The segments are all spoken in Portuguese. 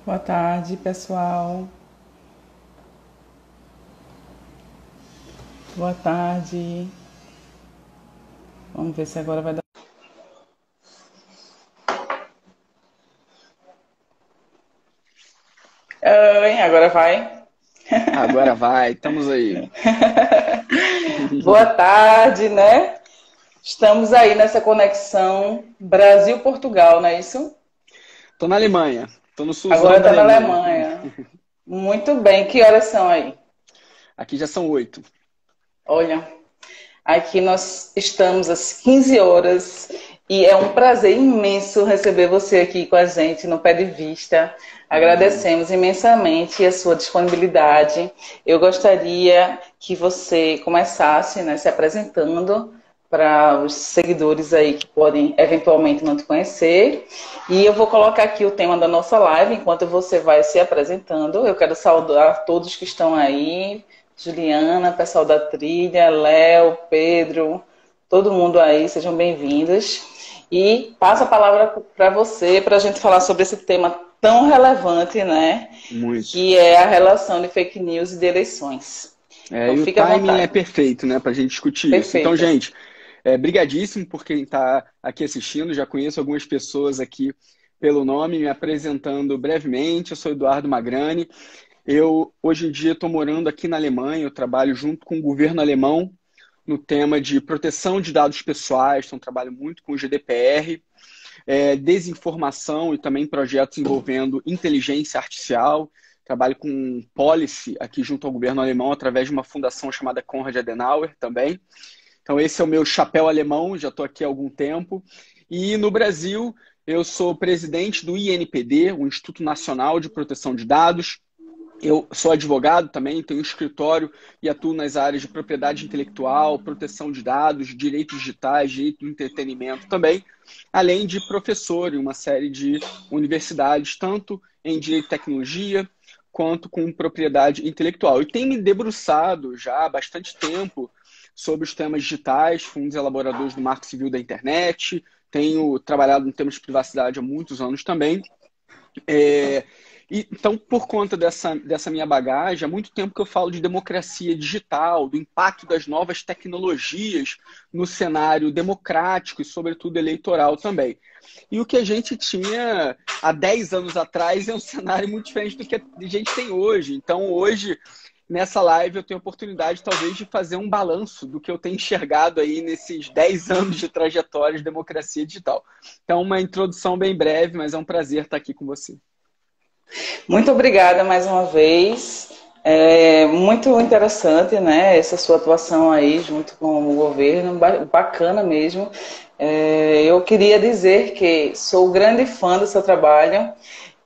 Boa tarde, pessoal. Boa tarde. Vamos ver se agora vai dar. Oi, agora vai. Agora vai, estamos aí. Boa tarde, né? Estamos aí nessa conexão Brasil-Portugal, não é isso? Tô na Alemanha, tô no Agora sulzão da está na Alemanha. Alemanha. Muito bem. Que horas são aí? Aqui já são 8. Olha, aqui nós estamos às 15 horas e é um prazer imenso receber você aqui com a gente no Pé de Vista. Agradecemos imensamente a sua disponibilidade. Eu gostaria que você começasse, né, se apresentando para os seguidores aí que podem eventualmente não te conhecer. E eu vou colocar aqui o tema da nossa live enquanto você vai se apresentando. Eu quero saudar todos que estão aí. Juliana, pessoal da trilha, Léo, Pedro, todo mundo aí, sejam bem-vindos. E passo a palavra para você, para a gente falar sobre esse tema tão relevante, né? Muito. Que é a relação de fake news e de eleições. Então, E o fique à timing é vontade. perfeito, né, pra gente discutir isso. Então, Perfeito. gente, brigadíssimo por quem está aqui assistindo. Já conheço algumas pessoas aqui pelo nome, me apresentando brevemente. Eu sou Eduardo Magrani. Eu, hoje em dia, estou morando aqui na Alemanha. Eu trabalho junto com o governo alemão no tema de proteção de dados pessoais. Então, trabalho muito com o GDPR. Desinformação e também projetos envolvendo inteligência artificial. Trabalho com policy aqui junto ao governo alemão através de uma fundação chamada Konrad Adenauer também. Então esse é o meu chapéu alemão, já estou aqui há algum tempo. E no Brasil eu sou presidente do INPD, o Instituto Nacional de Proteção de Dados. Eu sou advogado também, tenho um escritório e atuo nas áreas de propriedade intelectual, proteção de dados, direitos digitais, direito do entretenimento também, além de professor em uma série de universidades, tanto em direito e tecnologia, quanto com propriedade intelectual. E tenho me debruçado já há bastante tempo sobre os temas digitais, fui um dos elaboradores do Marco Civil da Internet, tenho trabalhado em temas de privacidade há muitos anos também. Então, por conta dessa minha bagagem, há muito tempo que eu falo de democracia digital, do impacto das novas tecnologias no cenário democrático e, sobretudo, eleitoral também. E o que a gente tinha há 10 anos atrás é um cenário muito diferente do que a gente tem hoje. Então, hoje, nessa live, eu tenho a oportunidade, talvez, de fazer um balanço do que eu tenho enxergado aí nesses 10 anos de trajetória de democracia digital. Então, uma introdução bem breve, mas é um prazer estar aqui com você. Muito obrigada mais uma vez. É muito interessante, né, essa sua atuação aí junto com o governo, bacana mesmo. Eu queria dizer que sou grande fã do seu trabalho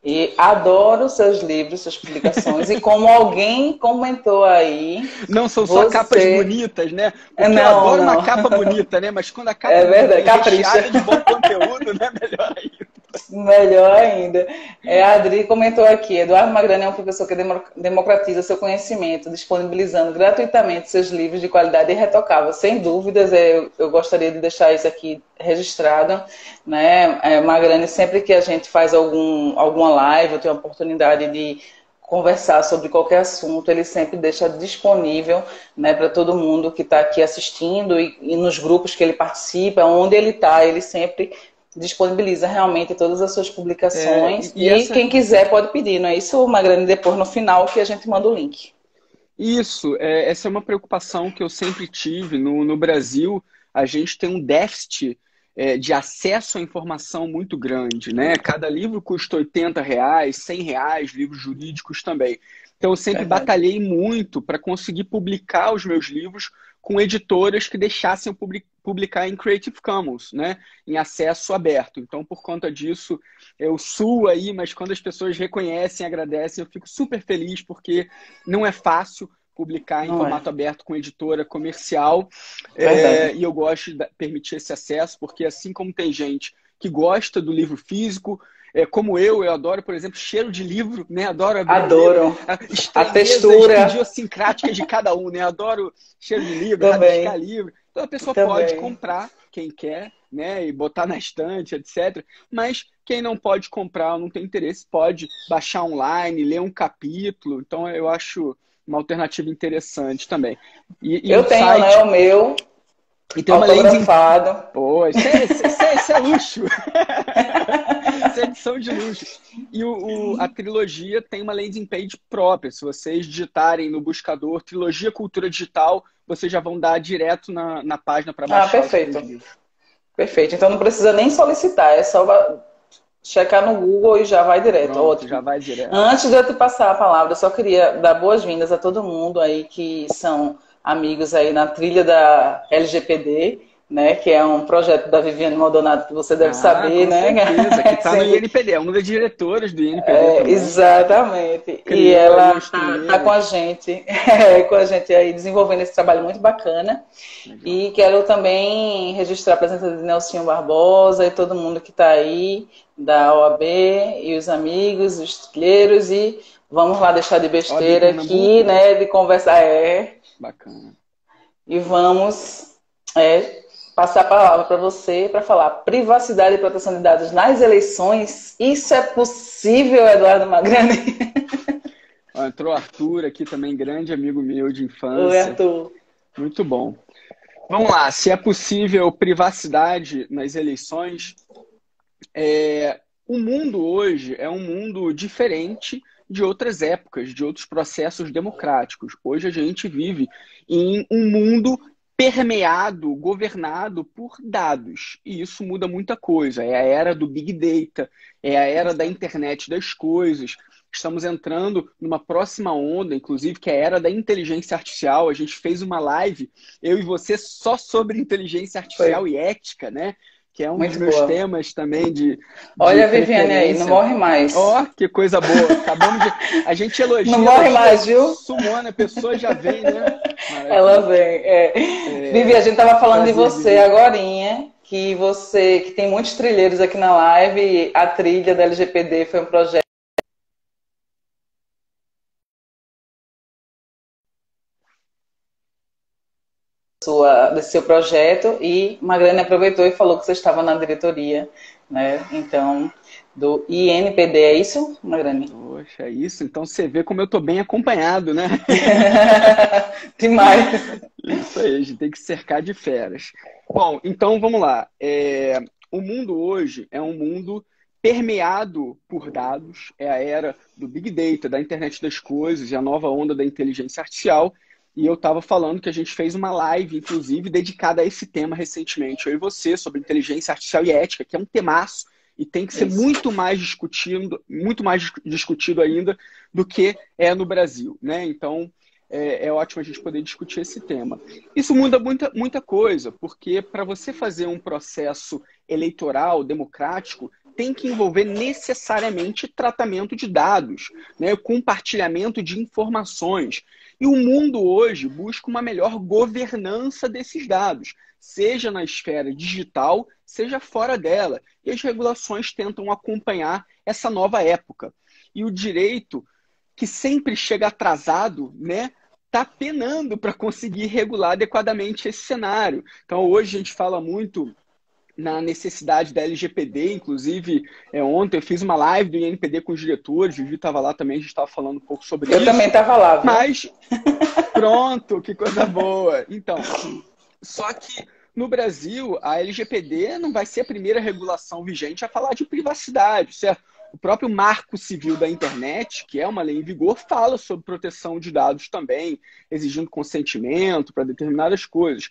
e adoro seus livros, suas publicações. E como alguém comentou aí, Não são só capas você... bonitas, né? Porque eu Não, adoro uma não, capa bonita, né? Mas quando a capa é bonita verdade, vem capricha. recheada de bom conteúdo, né? Melhor ainda. Melhor ainda. A Adri comentou aqui, Eduardo Magrani é um professor que democratiza seu conhecimento, disponibilizando gratuitamente seus livros de qualidade irretocável. Sem dúvidas, eu gostaria de deixar isso aqui registrado. Né? Magrani, sempre que a gente faz alguma live, eu tenho a oportunidade de conversar sobre qualquer assunto, ele sempre deixa disponível, né, para todo mundo que está aqui assistindo e nos grupos que ele participa, onde ele está, ele sempre disponibiliza realmente todas as suas É, publicações e e essa, quem quiser pode pedir, não é isso, Magrani? Depois no final que a gente manda o link. essa é uma preocupação que eu sempre tive. No Brasil, a gente tem um déficit de acesso à informação muito grande, né? Cada livro custa R$ 80, R$ 100, livros jurídicos também. Então, eu sempre Verdade. batalhei muito para conseguir publicar os meus livros com editoras que deixassem eu publicar em Creative Commons, né? Em acesso aberto. Então, por conta disso, eu suo aí, mas quando as pessoas reconhecem, agradecem, eu fico super feliz, porque não é fácil publicar em Não é? formato aberto com editora comercial, Verdade. e eu gosto de permitir esse acesso, porque assim como tem gente que gosta do livro físico, como eu adoro, por exemplo, cheiro de livro, né? Adoro abrir livro, Adoro. a A estranhezas textura idiosincráticas de cada um, né? Adoro cheiro de livro, rabiscar também. livro. Então a pessoa pode Também. comprar quem quer, né, e botar na estante, etc. Mas quem não pode comprar ou não tem interesse pode baixar online, ler um capítulo. Então eu acho uma alternativa interessante também. E Eu o tenho, site... né, o meu E tem uma landing... autografado. Pô, isso é luxo. Isso é edição de luxo. E a trilogia tem uma landing page própria. Se vocês digitarem no buscador Trilogia Cultura Digital, vocês já vão dar direto na página para Ah, baixar os três perfeito. livros. Perfeito. Então não precisa nem solicitar, é só checar no Google e já vai direto. Pronto, já Ótimo. vai direto. Antes de eu te passar a palavra, eu só queria dar boas-vindas a todo mundo aí que são amigos aí na trilha da LGPD, né? Que é um projeto da Viviane Maldonado que você deve saber, Com né? certeza, que está no Sempre. INPD, é uma das diretoras do INPD também. Exatamente. E Criou ela as está com a gente aí desenvolvendo esse trabalho muito bacana. Legal. E quero também registrar a presença de Nelsinho Barbosa e todo mundo que está aí, da OAB, e os amigos, os trilheiros, e vamos lá deixar de besteira aqui, né? De conversar. Bacana. E vamos passar a palavra para você para falar privacidade e proteção de dados nas eleições. Isso é possível, Eduardo Magrani? Entrou o Arthur aqui também, grande amigo meu de infância. Oi, Arthur. Muito bom. Vamos lá, se é possível privacidade nas eleições, o mundo hoje é um mundo diferente de outras épocas, de outros processos democráticos. Hoje a gente vive em um mundo permeado, governado por dados. E isso muda muita coisa. É a era do Big Data, é a era da internet das coisas. Estamos entrando numa próxima onda, inclusive, que é a era da inteligência artificial. A gente fez uma live, eu e você, só sobre inteligência artificial e ética, né? Que é um dos meus temas também de Olha a Viviane aí, não morre mais. Ó, que coisa boa. Acabamos de... A gente elogia. Não morre mais, viu? Sumona, a pessoa já vem, né? Maravilha. Ela vem. Vivi, a gente tava falando de você agorinha, que tem muitos trilheiros aqui na live. A trilha da LGPD foi um projeto desse seu projeto, e Magrani aproveitou e falou que você estava na diretoria, né? Então, do INPD, é isso, Magrani? Poxa, é isso. Então você vê como eu tô bem acompanhado, né? Demais. Isso aí, a gente tem que cercar de feras. Bom, então vamos lá. O mundo hoje é um mundo permeado por dados, é a era do Big Data, da internet das coisas, e a nova onda da inteligência artificial. E eu estava falando que a gente fez uma live, inclusive, dedicada a esse tema recentemente, eu e você, sobre inteligência artificial e ética, que é um temaço e tem que ser muito mais discutido ainda do que é no Brasil, né? Então, é ótimo a gente poder discutir esse tema. Isso muda muita coisa, porque para você fazer um processo eleitoral, democrático, tem que envolver necessariamente tratamento de dados, né? Compartilhamento de informações. E o mundo hoje busca uma melhor governança desses dados, seja na esfera digital, seja fora dela. E as regulações tentam acompanhar essa nova época. E o direito, que sempre chega atrasado, né, está penando para conseguir regular adequadamente esse cenário. Então, hoje a gente fala muito na necessidade da LGPD, inclusive ontem eu fiz uma live do INPD com os diretores, o Vivi estava lá também, a gente estava falando um pouco sobre isso. Eu também estava lá. Viu? Mas, pronto, que coisa boa. Então, só que no Brasil, a LGPD não vai ser a primeira regulação vigente a falar de privacidade, certo? O próprio Marco Civil da Internet, que é uma lei em vigor, fala sobre proteção de dados também, exigindo consentimento para determinadas coisas.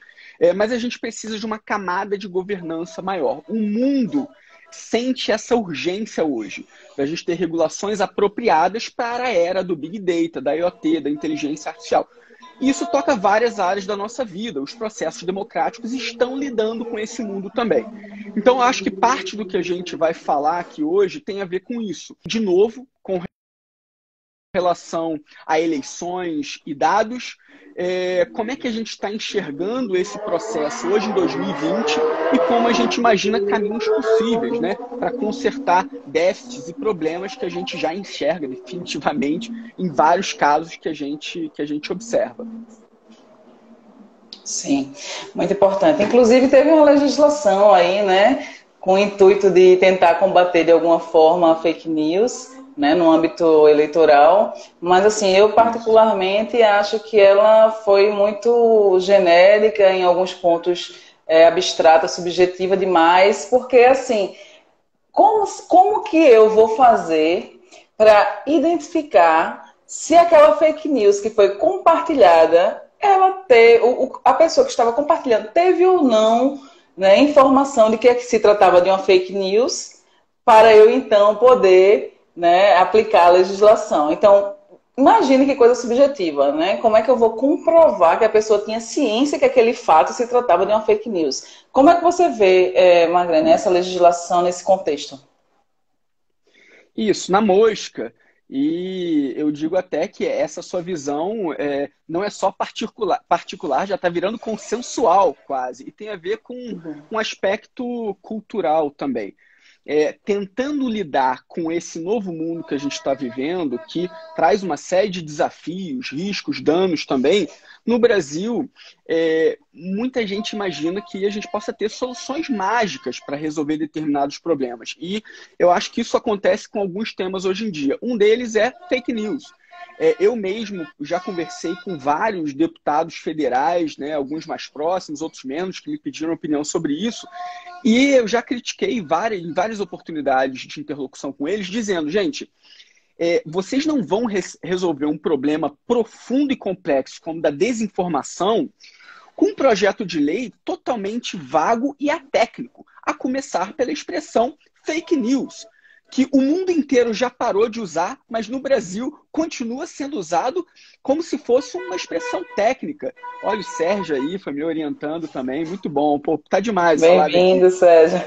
Mas a gente precisa de uma camada de governança maior. O mundo sente essa urgência hoje, da gente ter regulações apropriadas para a era do Big Data, da IoT, da inteligência artificial. Isso toca várias áreas da nossa vida. Os processos democráticos estão lidando com esse mundo também. Então, eu acho que parte do que a gente vai falar aqui hoje tem a ver com isso. De novo, com relação a eleições e dados, como é que a gente está enxergando esse processo hoje em 2020 e como a gente imagina caminhos possíveis, né, para consertar déficits e problemas que a gente já enxerga definitivamente em vários casos que a gente observa. Sim, muito importante. Inclusive, teve uma legislação aí, né, com o intuito de tentar combater de alguma forma a fake news, né, no âmbito eleitoral. Mas, assim, eu particularmente acho que ela foi muito genérica, em alguns pontos abstrata, subjetiva demais, porque, assim, como que eu vou fazer para identificar se aquela fake news que foi compartilhada, a pessoa que estava compartilhando teve ou não, né, informação de que se tratava de uma fake news, para eu então poder, né, aplicar a legislação. Então, imagine que coisa subjetiva, né? Como é que eu vou comprovar que a pessoa tinha ciência que aquele fato se tratava de uma fake news? Como é que você vê, Marlene, essa legislação nesse contexto? Isso, na mosca. E eu digo até que essa sua visão não é só particular, já está virando consensual quase. E tem a ver com um aspecto cultural também. Tentando lidar com esse novo mundo que a gente está vivendo, que traz uma série de desafios, riscos, danos também, no Brasil, muita gente imagina que a gente possa ter soluções mágicas para resolver determinados problemas. E eu acho que isso acontece com alguns temas hoje em dia. Um deles é fake news. Eu mesmo já conversei com vários deputados federais, né, alguns mais próximos, outros menos, que me pediram opinião sobre isso. E eu já critiquei em várias oportunidades de interlocução com eles, dizendo, gente, vocês não vão resolver um problema profundo e complexo como da desinformação com um projeto de lei totalmente vago e atécnico, a começar pela expressão fake news, que o mundo inteiro já parou de usar, mas no Brasil continua sendo usado como se fosse uma expressão técnica. Olha o Sérgio aí, foi me orientando também, muito bom. Pô, tá demais essa live aqui. Bem-vindo, Sérgio.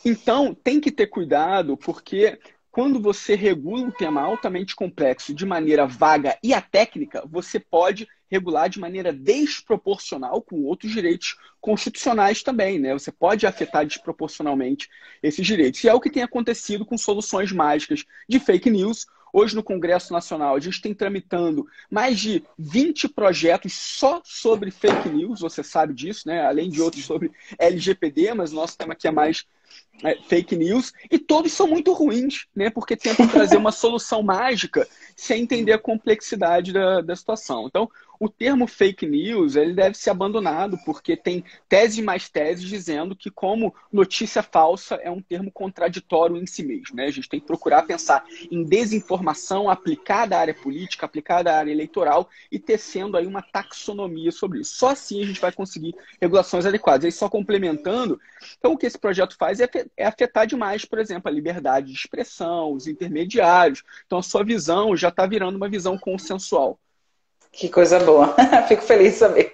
Então, tem que ter cuidado, porque quando você regula um tema altamente complexo de maneira vaga e atécnica, você pode regular de maneira desproporcional com outros direitos constitucionais também, né? Você pode afetar desproporcionalmente esses direitos. E é o que tem acontecido com soluções mágicas de fake news. Hoje, no Congresso Nacional, a gente tem tramitando mais de 20 projetos só sobre fake news, você sabe disso, né? Além de outros sobre LGPD, mas o nosso tema aqui é mais fake news, e todos são muito ruins, né? Porque tentam trazer uma solução mágica sem entender a complexidade da situação. Então, o termo fake news ele deve ser abandonado, porque tem tese mais teses dizendo que como notícia falsa é um termo contraditório em si mesmo, né? A gente tem que procurar pensar em desinformação aplicada à área política, aplicada à área eleitoral e tecendo aí uma taxonomia sobre isso. Só assim a gente vai conseguir regulações adequadas. E só complementando, então o que esse projeto faz é afetar demais, por exemplo, a liberdade de expressão, os intermediários. Então a sua visão já está virando uma visão consensual. Que coisa boa, fico feliz de saber.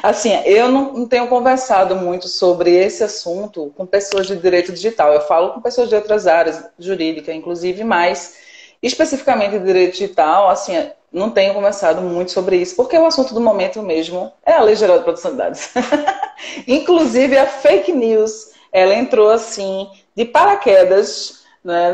Assim, eu não tenho conversado muito sobre esse assunto com pessoas de direito digital. Eu falo com pessoas de outras áreas, jurídica, inclusive, mas especificamente de direito digital, assim, não tenho conversado muito sobre isso, porque o assunto do momento mesmo é a Lei Geral de Proteção de Dados. Inclusive, a fake news, ela entrou assim, de paraquedas, né,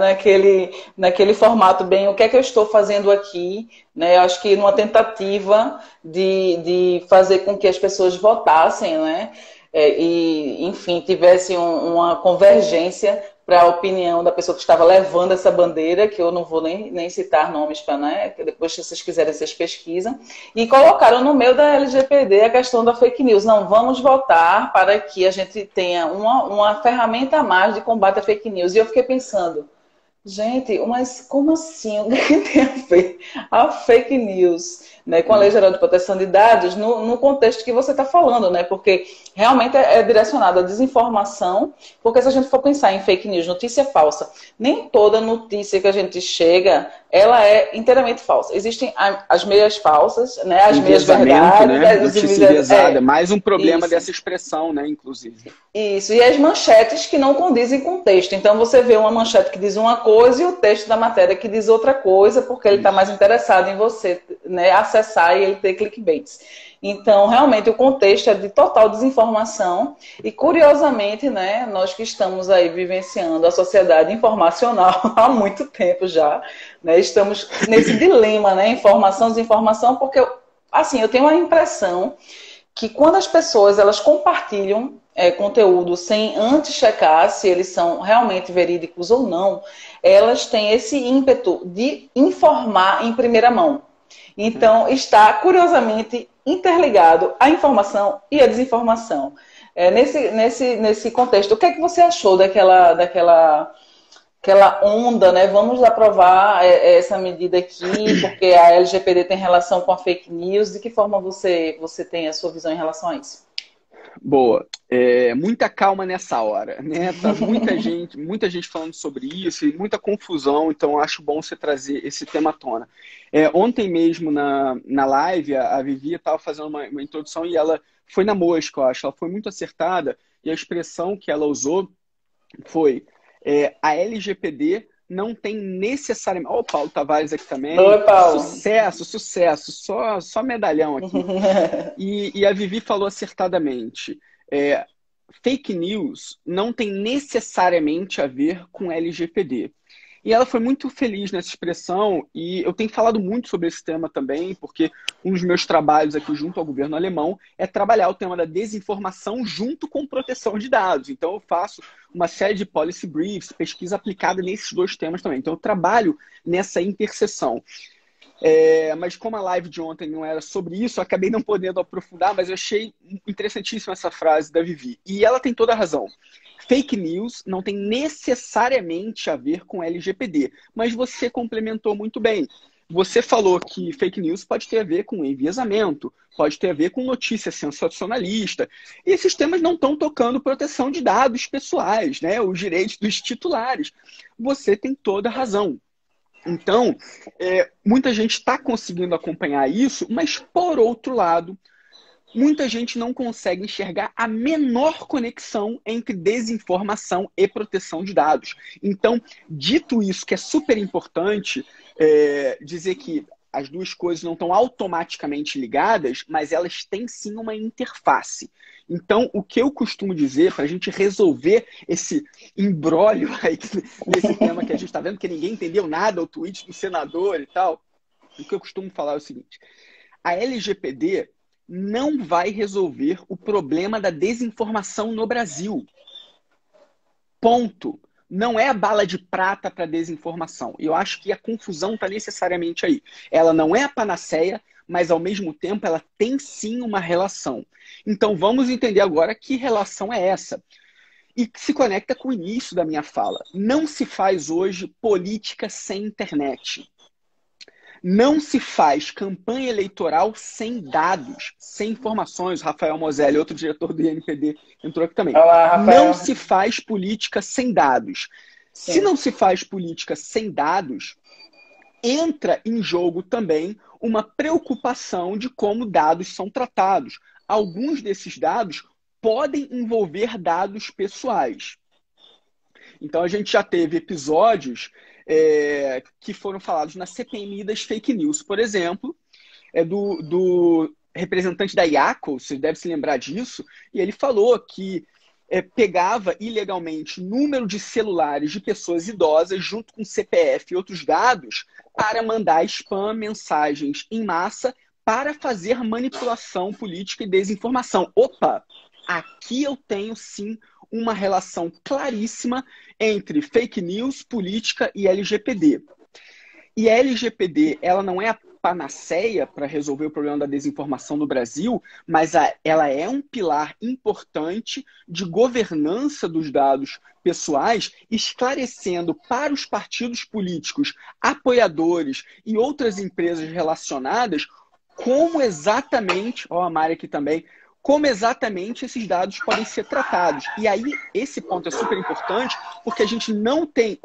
naquele formato bem, o que é que eu estou fazendo aqui, né? Eu acho que numa tentativa de fazer com que as pessoas votassem, né? E, enfim, tivesse uma convergência para a opinião da pessoa que estava levando essa bandeira, que eu não vou nem citar nomes para, né? Depois, se vocês quiserem, vocês pesquisam. E colocaram no meio da LGPD a questão da fake news. Não, vamos votar para que a gente tenha uma ferramenta a mais de combate à fake news. E eu fiquei pensando, gente, mas como assim? O que tem a ver a fake news, né, com a Lei Geral de Proteção de Dados no contexto que você está falando, né? Porque realmente é direcionado à desinformação, porque se a gente for pensar em fake news, notícia falsa, nem toda notícia que a gente chega, ela é inteiramente falsa. Existem as meias falsas, né? As meias verdades, né? Notícia enviesada, mais um problema isso. Dessa expressão, né? Inclusive. Isso, e as manchetes que não condizem com o texto. Então você vê uma manchete que diz uma coisa e o texto da matéria que diz outra coisa, porque ele está mais interessado em você, né, acessar e ele ter clickbaits. Então, realmente, o contexto é de total desinformação e, curiosamente, né, nós que estamos aí vivenciando a sociedade informacional há muito tempo já, né, estamos nesse dilema, né, informação, desinformação, porque, assim, eu tenho a impressão que quando as pessoas elas compartilham conteúdo sem antes checar se eles são realmente verídicos ou não, elas têm esse ímpeto de informar em primeira mão. Então, está curiosamente interligado a informação e a desinformação. Nesse contexto, o que é que você achou daquela onda, né? Vamos aprovar essa medida aqui, porque a LGPD tem relação com a fake news. De que forma você tem a sua visão em relação a isso? Boa. Muita calma nessa hora, né? Tá muita gente falando sobre isso e muita confusão, então acho bom você trazer esse tema à tona. Ontem mesmo na live, a Vivi estava fazendo uma introdução e ela foi na mosca, eu acho. Ela foi muito acertada e a expressão que ela usou foi a LGPD não tem necessariamente... Olha o Paulo Tavares aqui também. Oi, Paulo. Sucesso. Só medalhão aqui. E a Vivi falou acertadamente. Fake news não tem necessariamente a ver com LGPD. E ela foi muito feliz nessa expressão, e eu tenho falado muito sobre esse tema também, porque um dos meus trabalhos aqui junto ao governo alemão é trabalhar o tema da desinformação junto com proteção de dados. Então eu faço uma série de policy briefs, pesquisa aplicada nesses dois temas também. Então eu trabalho nessa interseção. Mas como a live de ontem não era sobre isso, eu acabei não podendo aprofundar, mas eu achei interessantíssima essa frase da Vivi. E ela tem toda a razão. Fake news não tem necessariamente a ver com LGPD, mas você complementou muito bem. Você falou que fake news pode ter a ver com enviesamento, pode ter a ver com notícia sensacionalista. E esses temas não estão tocando proteção de dados pessoais, né? Os direitos dos titulares. Você tem toda a razão. Então, muita gente está conseguindo acompanhar isso, mas, por outro lado, muita gente não consegue enxergar a menor conexão entre desinformação e proteção de dados. Então, dito isso, que é super importante dizer que as duas coisas não estão automaticamente ligadas, mas elas têm sim uma interface. Então, o que eu costumo dizer para a gente resolver esse imbróglio aí nesse tema que a gente está vendo, que ninguém entendeu nada, o tweet do senador e tal, o que eu costumo falar é o seguinte: a LGPD não vai resolver o problema da desinformação no Brasil. Ponto. Não é a bala de prata para desinformação. Eu acho que a confusão está necessariamente aí. Ela não é a panaceia, mas ao mesmo tempo ela tem sim uma relação. Então vamos entender agora que relação é essa. E que se conecta com o início da minha fala. Não se faz hoje política sem internet. Não se faz campanha eleitoral sem dados, sem informações. Rafael Moselli, outro diretor do INPD, entrou aqui também. Olá, Rafael. Não se faz política sem dados. Sim. Se não se faz política sem dados, entra em jogo também uma preocupação de como dados são tratados. Alguns desses dados podem envolver dados pessoais. Então a gente já teve episódios que foram falados na CPMI das fake news, por exemplo, do representante da IACO, você deve se lembrar disso, e ele falou que pegava ilegalmente número de celulares de pessoas idosas junto com CPF e outros dados para mandar spam, mensagens em massa para fazer manipulação política e desinformação. Opa! Aqui eu tenho sim uma relação claríssima entre fake news, política e LGPD. E a LGPD, ela não é a panaceia para resolver o problema da desinformação no Brasil, mas ela é um pilar importante de governança dos dados pessoais, esclarecendo para os partidos políticos, apoiadores e outras empresas relacionadas como exatamente, a Mari aqui também, como exatamente esses dados podem ser tratados. E aí, esse ponto é super importante, porque a gente não tem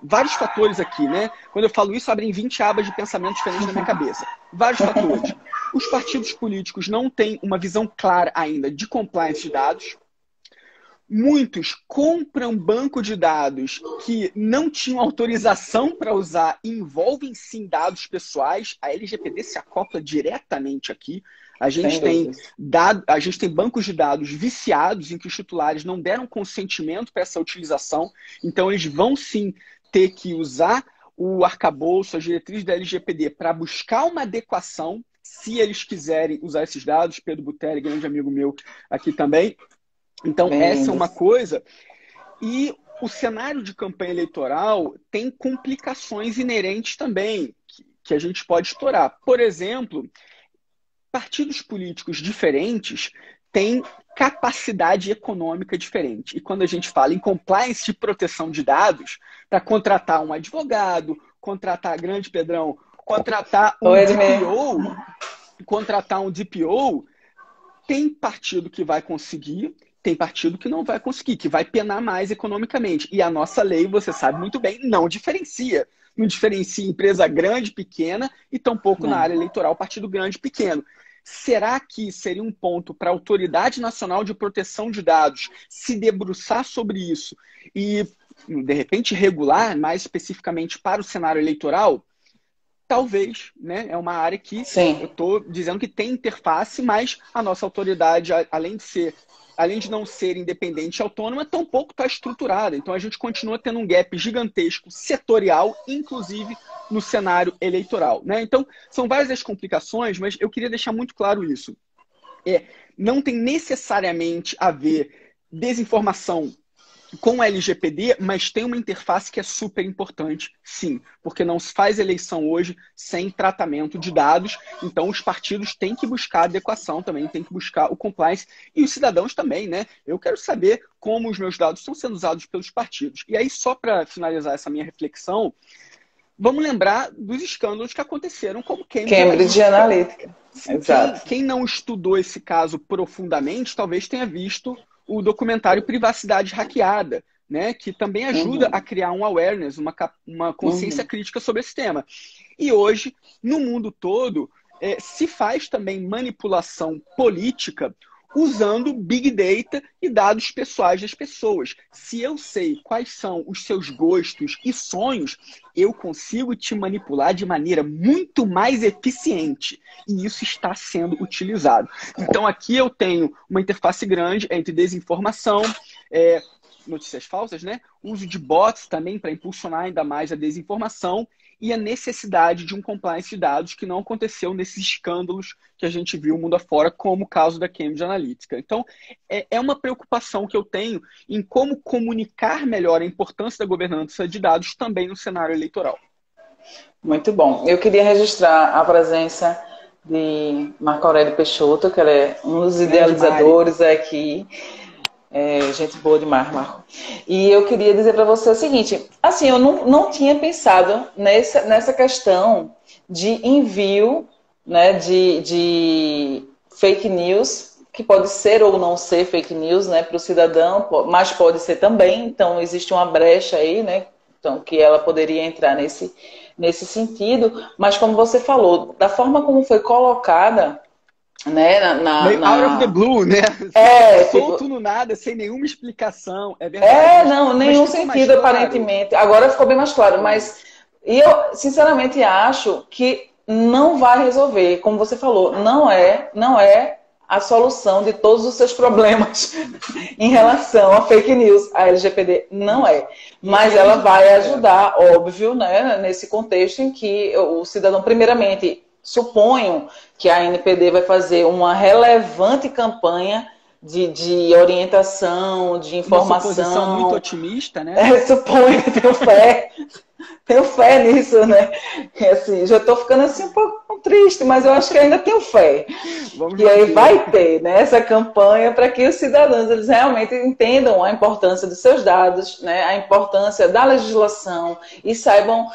vários fatores aqui, né? Quando eu falo isso, abrem 20 abas de pensamento diferentes na minha cabeça. Vários fatores. Os partidos políticos não têm uma visão clara ainda de compliance de dados. Muitos compram banco de dados que não tinham autorização para usar e envolvem sim dados pessoais. A LGPD se acopla diretamente aqui. A gente tem bancos de dados viciados em que os titulares não deram consentimento para essa utilização. Então, eles vão sim ter que usar o arcabouço, as diretrizes da LGPD para buscar uma adequação se eles quiserem usar esses dados. Pedro Butelli, grande amigo meu aqui também. Então, essa é uma coisa. E o cenário de campanha eleitoral tem complicações inerentes também, que a gente pode explorar. Por exemplo, partidos políticos diferentes têm capacidade econômica diferente. E quando a gente fala em compliance de proteção de dados, para contratar um advogado, contratar, grande Pedrão, contratar um DPO, tem partido que vai conseguir, tem partido que não vai conseguir, que vai penar mais economicamente. E a nossa lei, você sabe muito bem, não diferencia. Não diferencia empresa grande, pequena, e tampouco na área eleitoral partido grande, pequeno. Será que seria um ponto para a Autoridade Nacional de Proteção de Dados se debruçar sobre isso e, de repente, regular mais especificamente para o cenário eleitoral? Talvez, né? É uma área que eu estou dizendo que tem interface, mas a nossa autoridade, além de não ser independente e autônoma, tampouco está estruturada. Então, a gente continua tendo um gap gigantesco setorial, inclusive no cenário eleitoral, né? Então, são várias as complicações, mas eu queria deixar muito claro isso. Não tem necessariamente a ver desinformação com LGPD, mas tem uma interface que é super importante, sim, porque não se faz eleição hoje sem tratamento de dados, então os partidos têm que buscar adequação também, têm que buscar o compliance, e os cidadãos também, né? Eu quero saber como os meus dados estão sendo usados pelos partidos. E aí, só para finalizar essa minha reflexão, vamos lembrar dos escândalos que aconteceram, como Cambridge Analytica. Exato. Quem não estudou esse caso profundamente, talvez tenha visto o documentário Privacidade Hackeada, né, que também ajuda a criar um awareness, uma consciência crítica sobre esse tema. E hoje, no mundo todo, se faz também manipulação política usando Big Data e dados pessoais das pessoas. Se eu sei quais são os seus gostos e sonhos, eu consigo te manipular de maneira muito mais eficiente. E isso está sendo utilizado. Então, aqui eu tenho uma interface grande entre desinformação, notícias falsas, né? Uso de bots também para impulsionar ainda mais a desinformação e a necessidade de um compliance de dados que não aconteceu nesses escândalos que a gente viu mundo afora, como o caso da Cambridge Analytica. Então, é uma preocupação que eu tenho em como comunicar melhor a importância da governança de dados também no cenário eleitoral. Muito bom. Eu queria registrar a presença de Marco Aurélio Peixoto, que ele é um dos idealizadores aqui. Gente boa demais, Marco. E eu queria dizer para você o seguinte, assim, eu não tinha pensado nessa questão de envio, né, de fake news, que pode ser ou não ser fake news, né, para o cidadão, mas pode ser também, então existe uma brecha aí, né, então, que ela poderia entrar nesse sentido, mas como você falou, da forma como foi colocada, né, out of the blue, né? Solto tipo, no nada, sem nenhuma explicação. É verdade. Não, nenhum sentido, aparentemente. Agora ficou bem mais claro, mas eu, sinceramente, acho que não vai resolver. Como você falou, não é a solução de todos os seus problemas em relação a fake news. A LGPD não é. Mas ela vai ajudar, óbvio, né, nesse contexto em que o cidadão, primeiramente, suponho que a NPD vai fazer uma relevante campanha de orientação, de informação. Uma suposição muito otimista, né? Suponho, tenho fé nisso, né? Assim, já estou ficando assim um pouco triste, mas eu acho que ainda tenho fé. E aí vai ter, né, essa campanha para que os cidadãos eles realmente entendam a importância dos seus dados, né, a importância da legislação e saibam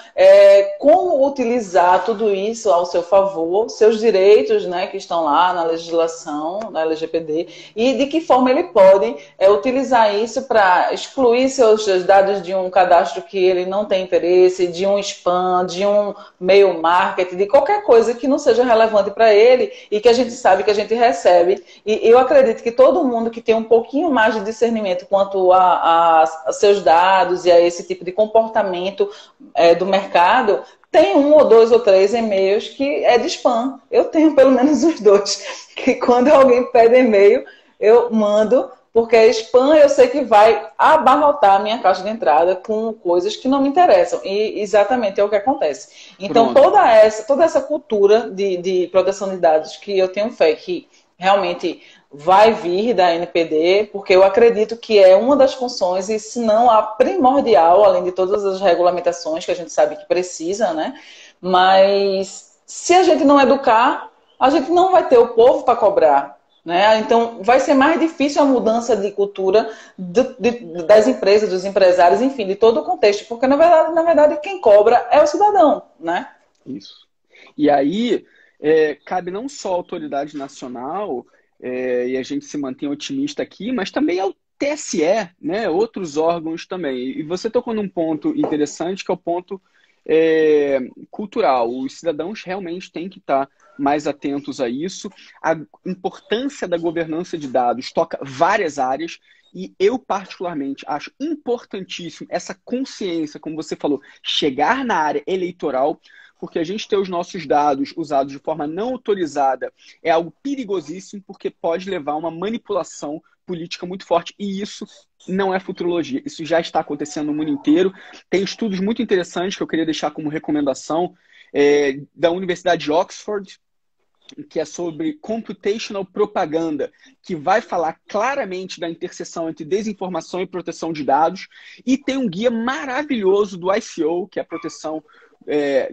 como utilizar tudo isso ao seu favor, seus direitos, né, que estão lá na legislação, na LGPD, e de que forma ele pode utilizar isso para excluir seus dados de um cadastro que ele não tem interesse, de um spam, de um mail marketing, de qualquer coisa que não seja relevante para ele e que a gente sabe que a gente recebe. E eu acredito que todo mundo que tem um pouquinho mais de discernimento quanto a seus dados e a esse tipo de comportamento do mercado, tem 1 ou 2 ou 3 e-mails que é de spam. Eu tenho pelo menos uns 2, que quando alguém pede e-mail, eu mando porque a spam eu sei que vai abarrotar a minha caixa de entrada com coisas que não me interessam. E exatamente é o que acontece. Então, Pronto. toda essa cultura de proteção de dados que eu tenho fé que realmente vai vir da NPD, porque eu acredito que é uma das funções, e se não a primordial, além de todas as regulamentações que a gente sabe que precisa, né? Mas se a gente não educar, a gente não vai ter o povo para cobrar. Né? Então, vai ser mais difícil a mudança de cultura das empresas, dos empresários, enfim, de todo o contexto, porque, na verdade, quem cobra é o cidadão, né? Isso. E aí, cabe não só à autoridade nacional, e a gente se mantém otimista aqui, mas também ao TSE, né? Outros órgãos também. E você tocou num ponto interessante, que é o ponto cultural. Os cidadãos realmente têm que estar mais atentos a isso. A importância da governança de dados toca várias áreas, e eu, particularmente, acho importantíssimo essa consciência, como você falou, chegar na área eleitoral, porque a gente ter os nossos dados usados de forma não autorizada é algo perigosíssimo, porque pode levar a uma manipulação política muito forte, e isso não é futurologia, isso já está acontecendo no mundo inteiro. Tem estudos muito interessantes que eu queria deixar como recomendação, da Universidade de Oxford, que é sobre computational propaganda, que vai falar claramente da interseção entre desinformação e proteção de dados, e tem um guia maravilhoso do ICO, que é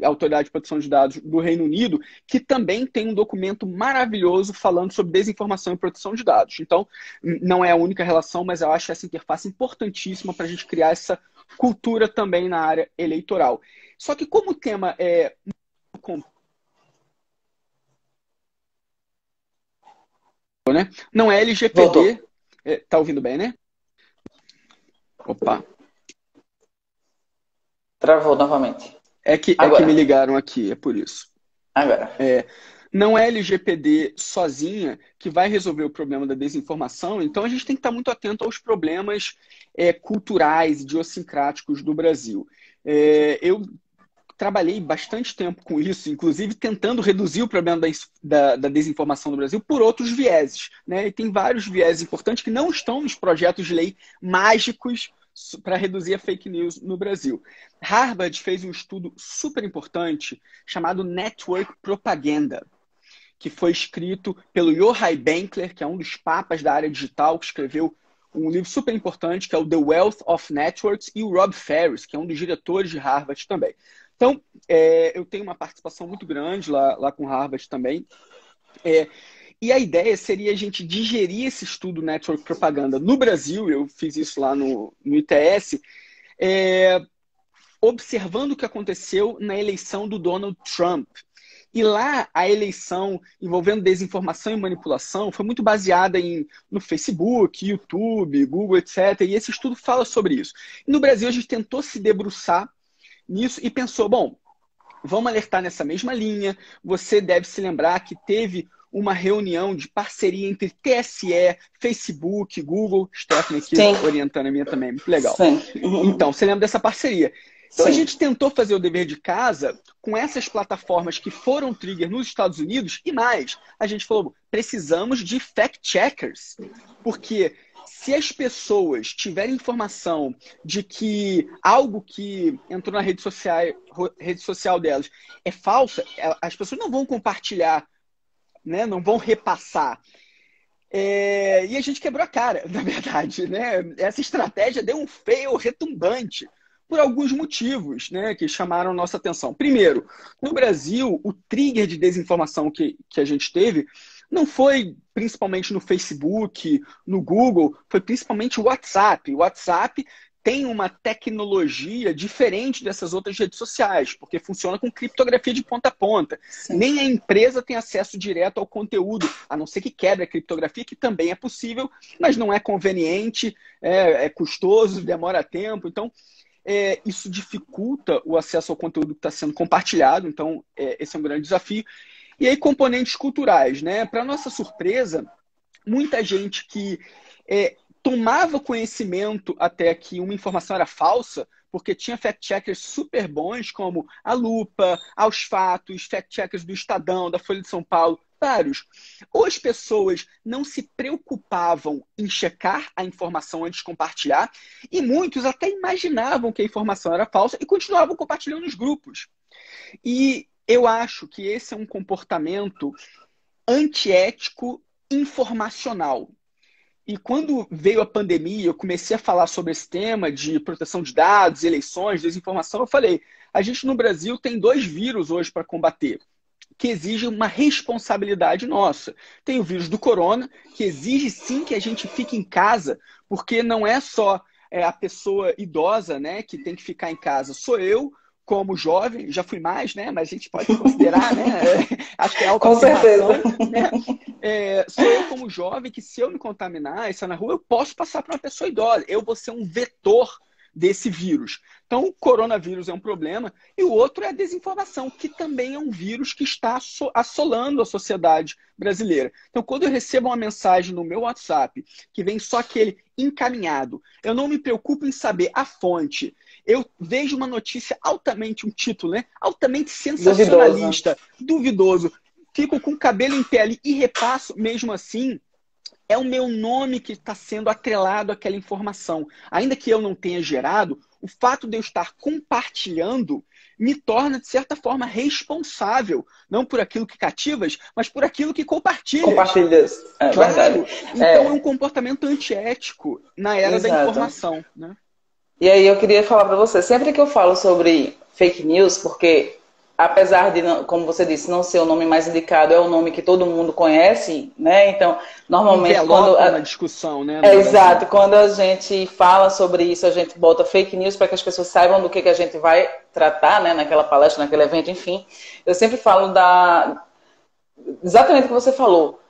a Autoridade de Proteção de Dados do Reino Unido, que também tem um documento maravilhoso falando sobre desinformação e proteção de dados. Então, não é a única relação, mas eu acho essa interface importantíssima para a gente criar essa cultura também na área eleitoral. Só que como o tema é né? Não é LGPD. Voltou. Tá ouvindo bem, né? Opa. Travou novamente. É que me ligaram aqui, é por isso. Agora. Não é LGPD sozinha que vai resolver o problema da desinformação, então a gente tem que estar muito atento aos problemas culturais, idiosincráticos do Brasil. Eu trabalhei bastante tempo com isso, inclusive tentando reduzir o problema da desinformação no Brasil por outros vieses, né? E tem vários vieses importantes que não estão nos projetos de lei mágicos para reduzir a fake news no Brasil. Harvard fez um estudo super importante chamado Network Propaganda, que foi escrito pelo Yochai Benkler, que é um dos papas da área digital, que escreveu um livro super importante, que é o The Wealth of Networks, e o Rob Ferris, que é um dos diretores de Harvard também. Então, eu tenho uma participação muito grande lá com Harvard também. E a ideia seria a gente digerir esse estudo Network Propaganda no Brasil, eu fiz isso lá no ITS, observando o que aconteceu na eleição do Donald Trump. E lá, a eleição envolvendo desinformação e manipulação foi muito baseada no Facebook, YouTube, Google, etc. E esse estudo fala sobre isso. E no Brasil, a gente tentou se debruçar nisso e pensou, bom, vamos alertar nessa mesma linha. Você deve se lembrar que teve uma reunião de parceria entre TSE, Facebook, Google, Stephanie aqui orientando a minha também, muito legal. Sim. Então, você lembra dessa parceria? Então, Sim. a gente tentou fazer o dever de casa com essas plataformas que foram trigger nos Estados Unidos e mais. A gente falou, precisamos de fact-checkers, porque se as pessoas tiverem informação de que algo que entrou na rede social delas é falsa, as pessoas não vão compartilhar, né? Não vão repassar. E a gente quebrou a cara, na verdade. Né? Essa estratégia deu um fail retumbante por alguns motivos, né, que chamaram nossa atenção. Primeiro, no Brasil, o trigger de desinformação que a gente teve não foi principalmente no Facebook, no Google, foi principalmente o WhatsApp. O WhatsApp tem uma tecnologia diferente dessas outras redes sociais, porque funciona com criptografia de ponta a ponta. Sim. Nem a empresa tem acesso direto ao conteúdo, a não ser que quebre a criptografia, que também é possível, mas não é conveniente, é custoso, demora tempo. Então, isso dificulta o acesso ao conteúdo que está sendo compartilhado. Então, esse é um grande desafio. E aí, componentes culturais, né? Para nossa surpresa, muita gente que tomava conhecimento até que uma informação era falsa, porque tinha fact-checkers super bons, como a Lupa, Aos Fatos, fact-checkers do Estadão, da Folha de São Paulo, vários. Ou as pessoas não se preocupavam em checar a informação antes de compartilhar, e muitos até imaginavam que a informação era falsa e continuavam compartilhando nos grupos. E eu acho que esse é um comportamento antiético informacional. E quando veio a pandemia, eu comecei a falar sobre esse tema de proteção de dados, eleições, desinformação, eu falei, a gente no Brasil tem 2 vírus hoje para combater, que exigem uma responsabilidade nossa. Tem o vírus do corona, que exige sim que a gente fique em casa, porque não é só a pessoa idosa, né, que tem que ficar em casa. Sou eu, como jovem, já fui mais, né? Mas a gente pode considerar, né? Acho que é Com certeza. Né? Sou eu como jovem que se eu me contaminar e sair na rua, eu posso passar para uma pessoa idosa. Eu vou ser um vetor desse vírus. Então, o coronavírus é um problema. E o outro é a desinformação, que também é um vírus que está assolando a sociedade brasileira. Então, quando eu recebo uma mensagem no meu WhatsApp, que vem só aquele encaminhado, eu não me preocupo em saber a fonte. Eu vejo uma notícia altamente, um título, né? Altamente sensacionalista, duvidoso. Fico com o cabelo em pé ali e repasso, mesmo assim, é o meu nome que está sendo atrelado àquela informação. Ainda que eu não tenha gerado, o fato de eu estar compartilhando me torna, de certa forma, responsável. Não por aquilo que cativas, mas por aquilo que compartilhas. Compartilhas, é claro. Verdade. Então é um comportamento antiético na era da informação, né? E aí eu queria falar para você, sempre que eu falo sobre fake news, porque apesar de, como você disse, não ser o nome mais indicado, é o nome que todo mundo conhece, né? Então, normalmente quando uma discussão, né? Exato, quando a gente fala sobre isso, a gente bota fake news para que as pessoas saibam do que a gente vai tratar, né, naquela palestra, naquele evento, enfim. Eu sempre falo exatamente o que você falou,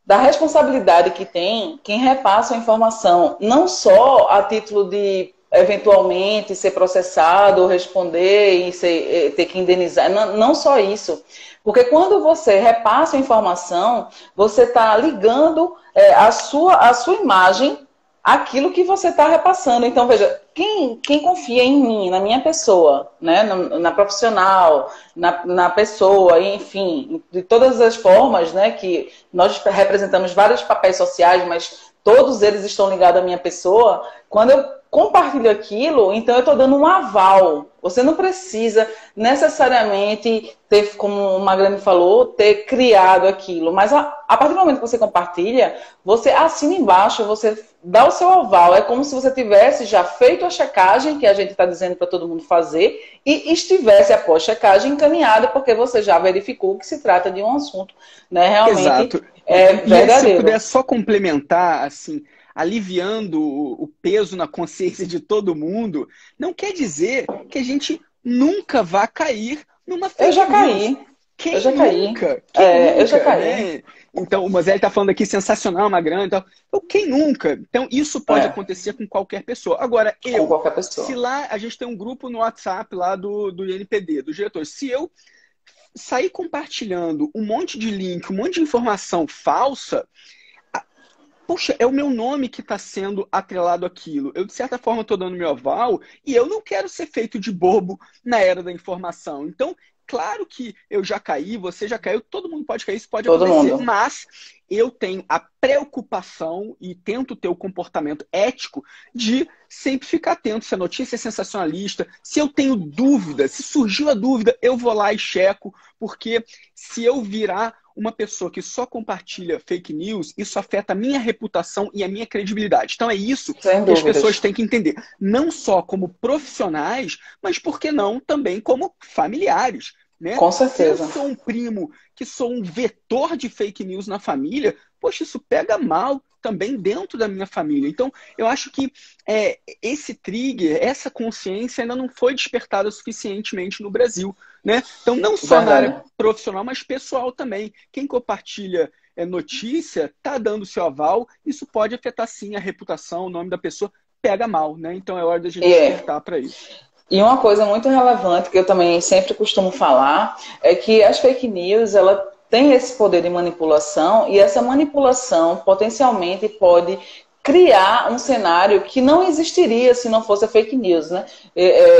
da responsabilidade que tem quem repassa a informação, não só a título de eventualmente ser processado, ou responder e ter que indenizar. Não só isso. Porque quando você repassa a informação, você está ligando a sua imagem àquilo que você está repassando. Então, veja, quem confia em mim, na minha pessoa, né? na profissional, na pessoa, enfim, de todas as formas, né? Que nós representamos vários papéis sociais, mas todos eles estão ligados à minha pessoa. Quando eu compartilho aquilo, então eu estou dando um aval. Você não precisa necessariamente ter, como o Magrani falou, ter criado aquilo. Mas a partir do momento que você compartilha, você assina embaixo, você dá o seu aval. É como se você tivesse já feito a checagem, que a gente está dizendo para todo mundo fazer, e estivesse, após checagem, encaminhado, porque você já verificou que se trata de um assunto, né, realmente. Exato. Verdadeiro. E se eu puder só complementar, assim, aliviando o peso na consciência de todo mundo, não quer dizer que a gente nunca vá cair numa fake news. Eu já caí. Eu já caí. Eu já caí. Né? Então, o Moselli está falando aqui, sensacional, Magrani e tal. Então, quem nunca? Então, isso pode acontecer com qualquer pessoa. Agora, com qualquer pessoa. Se lá a gente tem um grupo no WhatsApp lá do INPD, do diretor, se eu sair compartilhando um monte de link, um monte de informação falsa, puxa, é o meu nome que está sendo atrelado àquilo. Eu, de certa forma, estou dando meu aval e eu não quero ser feito de bobo na era da informação. Então, claro que eu já caí, você já caiu, todo mundo pode cair, isso pode acontecer. Mas eu tenho a preocupação e tento ter o comportamento ético de sempre ficar atento se a notícia é sensacionalista, se eu tenho dúvida, se surgiu a dúvida, eu vou lá e checo, porque se eu virar uma pessoa que só compartilha fake news, isso afeta a minha reputação e a minha credibilidade. Então é isso que as pessoas têm que entender. Não só como profissionais, mas por que não também como familiares. Né? Com certeza. Se eu sou um primo que sou um vetor de fake news na família, poxa, isso pega mal também dentro da minha família. Então, eu acho que esse trigger, essa consciência ainda não foi despertada suficientemente no Brasil. Né? Então, não só na área profissional, mas pessoal também. Quem compartilha notícia está dando seu aval, isso pode afetar sim a reputação, o nome da pessoa, pega mal. Né? Então, é hora da gente despertar para isso. E uma coisa muito relevante que eu também sempre costumo falar é que as fake news, ela tem esse poder de manipulação e essa manipulação potencialmente pode criar um cenário que não existiria se não fosse a fake news, né?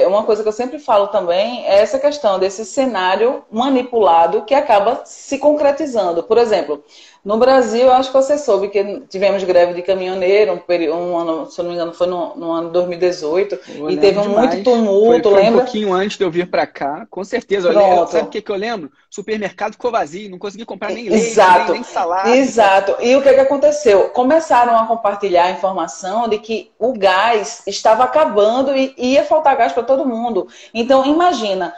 Uma coisa que eu sempre falo também é essa questão desse cenário manipulado que acaba se concretizando. Por exemplo, no Brasil, acho que você soube que tivemos greve de caminhoneiro, um ano, se eu não me engano, foi no ano 2018, e teve muito tumulto, foi lembra? Um pouquinho antes de eu vir para cá, com certeza. Sabe o que eu lembro? O supermercado ficou vazio, não consegui comprar nem leite, nem salada. Exato. E o que aconteceu? Começaram a compartilhar a informação de que o gás estava acabando e ia faltar gás para todo mundo. Então, imagina,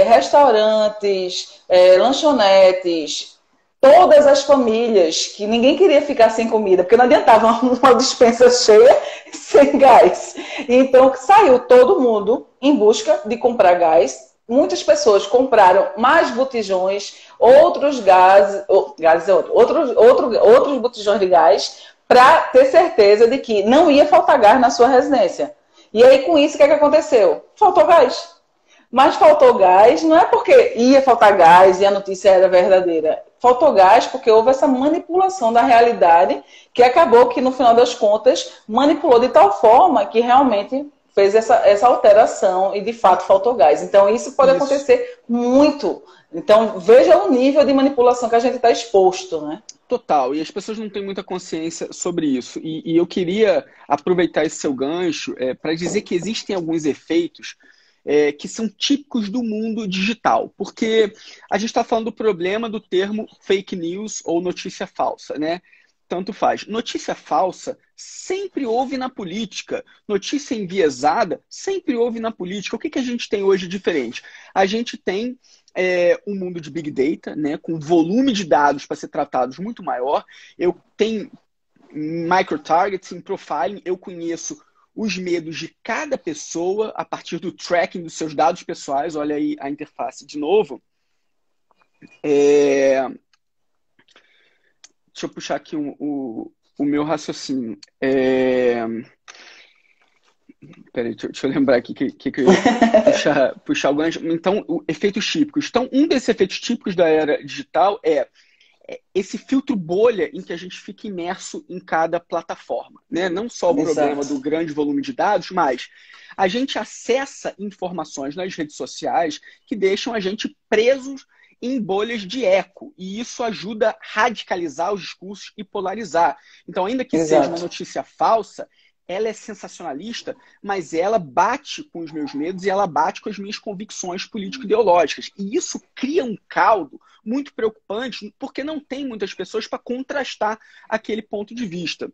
restaurantes, lanchonetes, todas as famílias, que ninguém queria ficar sem comida, porque não adiantava uma despensa cheia sem gás. Então, saiu todo mundo em busca de comprar gás. Muitas pessoas compraram mais botijões, outros outros botijões de gás, para ter certeza de que não ia faltar gás na sua residência. E aí, com isso, o que aconteceu? Faltou gás. Mas faltou gás não é porque ia faltar gás e a notícia era verdadeira. Faltou gás porque houve essa manipulação da realidade que acabou que, no final das contas, manipulou de tal forma que realmente fez essa alteração e, de fato, faltou gás. Então, isso pode acontecer muito. Então, veja o nível de manipulação que a gente está exposto, né? Total, e as pessoas não têm muita consciência sobre isso. E eu queria aproveitar esse seu gancho para dizer que existem alguns efeitos que são típicos do mundo digital. Porque a gente está falando do problema do termo fake news ou notícia falsa, né? Tanto faz. Notícia falsa sempre houve na política. Notícia enviesada sempre houve na política. O que a gente tem hoje diferente? A gente tem um mundo de Big Data, né, com volume de dados para ser tratados muito maior. Eu tenho micro-targeting, profiling, eu conheço os medos de cada pessoa a partir do tracking dos seus dados pessoais. Olha aí a interface de novo. Deixa eu puxar aqui o meu raciocínio. Peraí, deixa eu lembrar aqui que eu ia puxar o gancho. Então, efeitos típicos. Então, um desses efeitos típicos da era digital é esse filtro bolha em que a gente fica imerso em cada plataforma, né? Não só o problema do grande volume de dados, mas a gente acessa informações nas redes sociais que deixam a gente presos em bolhas de eco. E isso ajuda a radicalizar os discursos e polarizar. Então, ainda que seja uma notícia falsa, ela é sensacionalista, mas ela bate com os meus medos e ela bate com as minhas convicções político-ideológicas. E isso cria um caldo muito preocupante, porque não tem muitas pessoas para contrastar aquele ponto de vista.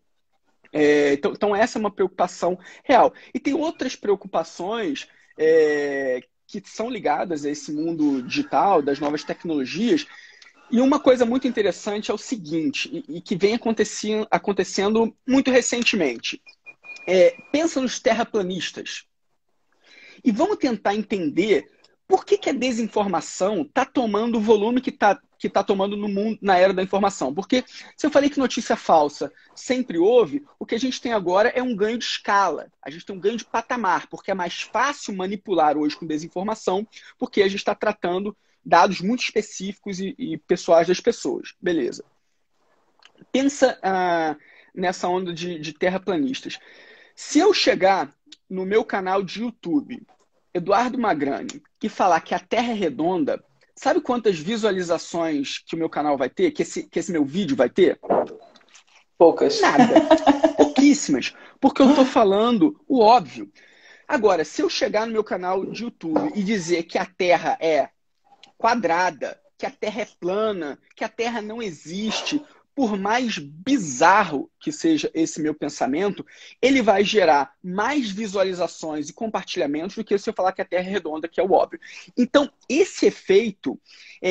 Então, essa é uma preocupação real. E tem outras preocupações que são ligadas a esse mundo digital, das novas tecnologias. E uma coisa muito interessante é o seguinte, e que vem acontecendo muito recentemente. Pensa nos terraplanistas. E vamos tentar entender por que a desinformação está tomando o volume que está tomando no mundo, na era da informação. Porque se eu falei que notícia falsa sempre houve, o que a gente tem agora é um ganho de escala. A gente tem um ganho de patamar, porque é mais fácil manipular hoje com desinformação, porque a gente está tratando dados muito específicos e pessoais das pessoas. Beleza. Pensa nessa onda de terraplanistas. Se eu chegar no meu canal de YouTube, Eduardo Magrani, que falar que a Terra é redonda, sabe quantas visualizações que o meu canal vai ter? Que esse meu vídeo vai ter? Poucas. Nada. Pouquíssimas. Porque eu estou falando o óbvio. Agora, se eu chegar no meu canal de YouTube e dizer que a Terra é quadrada, que a Terra é plana, que a Terra não existe, por mais bizarro que seja esse meu pensamento, ele vai gerar mais visualizações e compartilhamentos do que se eu falar que a Terra é redonda, que é o óbvio. Então, esse efeito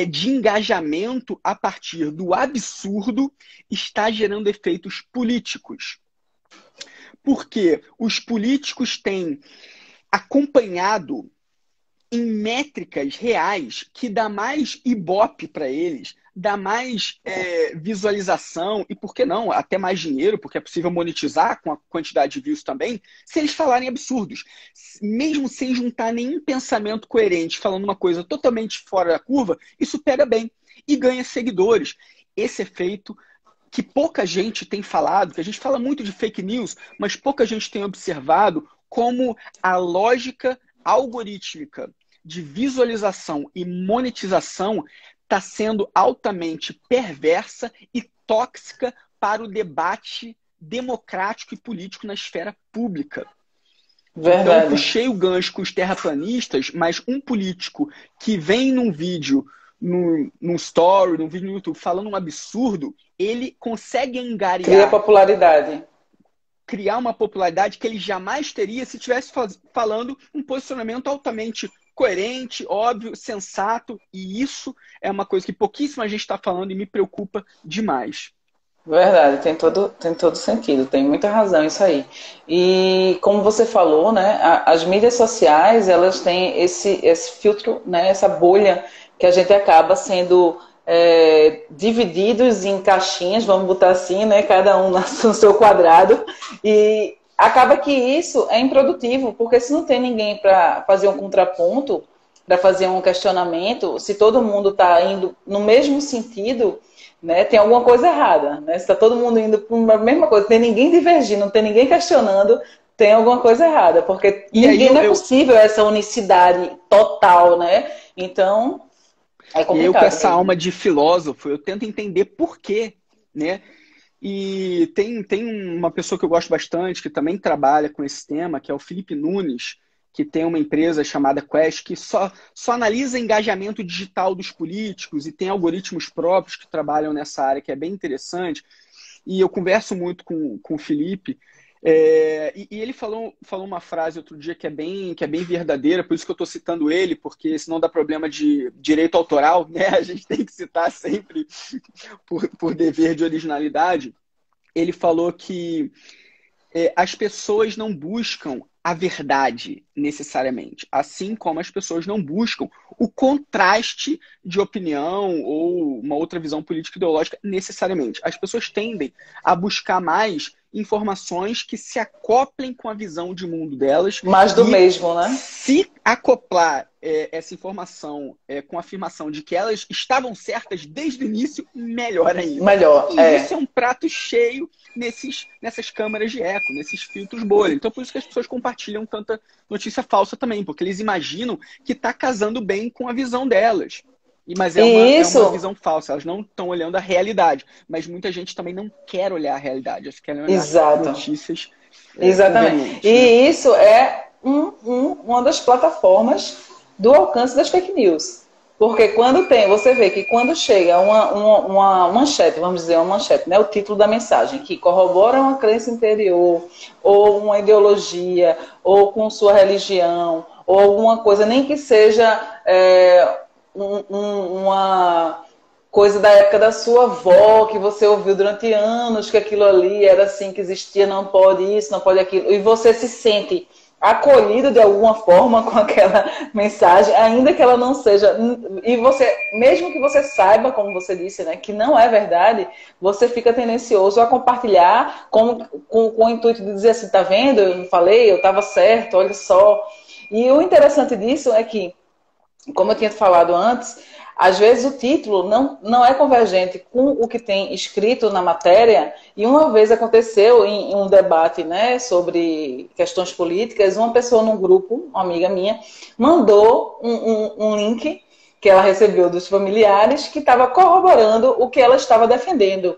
de engajamento a partir do absurdo está gerando efeitos políticos. Porque os políticos têm acompanhado em métricas reais que dá mais ibope para eles, dá mais visualização e, por que não, até mais dinheiro, porque é possível monetizar com a quantidade de views também, se eles falarem absurdos. Mesmo sem juntar nenhum pensamento coerente, falando uma coisa totalmente fora da curva, isso pega bem e ganha seguidores. Esse efeito que pouca gente tem falado, que a gente fala muito de fake news, mas pouca gente tem observado como a lógica algorítmica de visualização e monetização está sendo altamente perversa e tóxica para o debate democrático e político na esfera pública. Verdade. Então, eu puxei o gancho com os terraplanistas, mas um político que vem num vídeo, num story, num vídeo no YouTube, falando um absurdo, ele consegue angariar... Cria popularidade. Criar uma popularidade que ele jamais teria se estivesse falando um posicionamento altamente coerente, óbvio, sensato, e isso é uma coisa que pouquíssima gente está falando e me preocupa demais. Verdade, tem todo sentido, tem muita razão isso aí. E como você falou, né, as mídias sociais, elas têm esse filtro, né, essa bolha que a gente acaba sendo divididos em caixinhas, vamos botar assim, né, cada um no seu quadrado, e acaba que isso é improdutivo, porque se não tem ninguém para fazer um contraponto, para fazer um questionamento, se todo mundo está indo no mesmo sentido, né, tem alguma coisa errada, né? Se está todo mundo indo para a mesma coisa, tem ninguém divergindo, não tem ninguém questionando, tem alguma coisa errada, porque não é possível essa unicidade total, né? Então, é complicado. E eu, com essa alma de filósofo, eu tento entender por quê, né? E tem uma pessoa que eu gosto bastante, que também trabalha com esse tema, que é o Felipe Nunes, que tem uma empresa chamada Quest, que só analisa engajamento digital dos políticos e tem algoritmos próprios que trabalham nessa área, que é bem interessante. E eu converso muito com o Felipe, e ele falou uma frase outro dia que é bem verdadeira, por isso que eu estou citando ele, porque senão dá problema de direito autoral, né? A gente tem que citar sempre por dever de originalidade. Ele falou que as pessoas não buscam a verdade, necessariamente. Assim como as pessoas não buscam o contraste de opinião ou uma outra visão política ideológica, necessariamente. As pessoas tendem a buscar mais informações que se acoplem com a visão de mundo delas. Mais do mesmo, né? Se acoplar essa informação com a afirmação de que elas estavam certas desde o início, melhor ainda. Melhor, Isso é um prato cheio nessas câmaras de eco, nesses filtros bolha. Então, por isso que as pessoas compartilham tanta notícia falsa também, porque eles imaginam que está casando bem com a visão delas. Mas é uma visão falsa, elas não estão olhando a realidade. Mas muita gente também não quer olhar a realidade, elas querem olhar notícias. Exatamente. E isso é uma das plataformas do alcance das fake news. Porque você vê que quando chega uma manchete, vamos dizer, uma manchete, né, o título da mensagem, que corrobora uma crença interior, ou uma ideologia, ou com sua religião, ou alguma coisa, nem que seja uma coisa da época da sua avó, que você ouviu durante anos, que aquilo ali era assim, que existia, não pode isso, não pode aquilo, e você se sente acolhido de alguma forma com aquela mensagem, ainda que ela não seja, e você, mesmo que você saiba, como você disse, né, que não é verdade, você fica tendencioso a compartilhar com o intuito de dizer assim, tá vendo, eu não falei, eu estava certo, olha só. E o interessante disso é que, como eu tinha falado antes, às vezes o título não é convergente com o que tem escrito na matéria, e uma vez aconteceu em um debate, né, sobre questões políticas, uma pessoa num grupo, uma amiga minha, mandou um link que ela recebeu dos familiares que estava corroborando o que ela estava defendendo.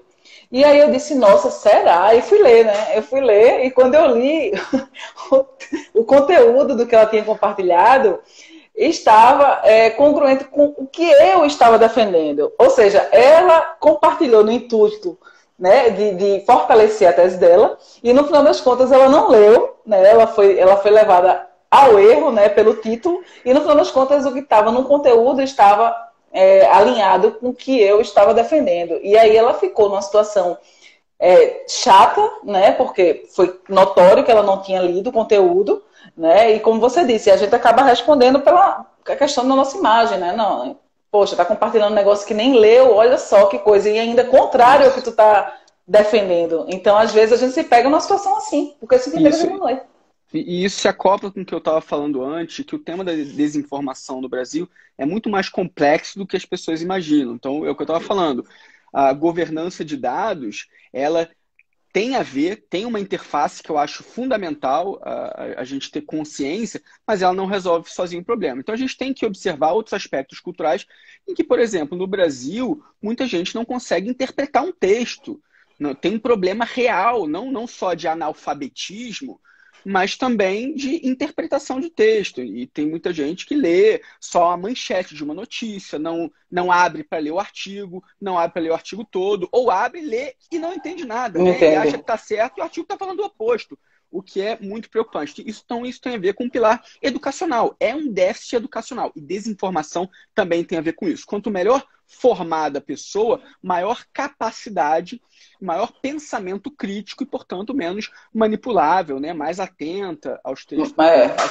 E aí eu disse, nossa, será? E fui ler, né? Eu fui ler, e quando eu li o conteúdo do que ela tinha compartilhado, estava congruente com o que eu estava defendendo. Ou seja, ela compartilhou no intuito, né, de fortalecer a tese dela, e no final das contas ela não leu, né, ela foi levada ao erro, né, pelo título, e no final das contas o que estava no conteúdo estava alinhado com o que eu estava defendendo. E aí ela ficou numa situação chata, né, porque foi notório que ela não tinha lido o conteúdo, né? E como você disse, a gente acaba respondendo pela questão da nossa imagem, né? Não, poxa, tá compartilhando um negócio que nem leu, olha só que coisa, e ainda contrário ao que tu tá defendendo. Então, às vezes, a gente se pega numa situação assim, porque simplesmente a gente não lê. E isso se acopla com o que eu estava falando antes, que o tema da desinformação no Brasil é muito mais complexo do que as pessoas imaginam. Então, é o que eu estava falando. a governança de dados, ela tem uma interface que eu acho fundamental a gente ter consciência, mas ela não resolve sozinho o problema. Então a gente tem que observar outros aspectos culturais em que, por exemplo, no Brasil, muita gente não consegue interpretar um texto. Tem um problema real, não só de analfabetismo, mas também de interpretação de texto. E tem muita gente que lê só a manchete de uma notícia, não abre para ler o artigo, não abre para ler o artigo todo, ou abre, lê e não entende nada, né? E acha que está certo e o artigo está falando o oposto, o que é muito preocupante. Isso tem a ver com o pilar educacional. É um déficit educacional. E desinformação também tem a ver com isso. Quanto melhor formada a pessoa, maior capacidade, maior pensamento crítico e, portanto, menos manipulável, né? Mais atenta aos textos.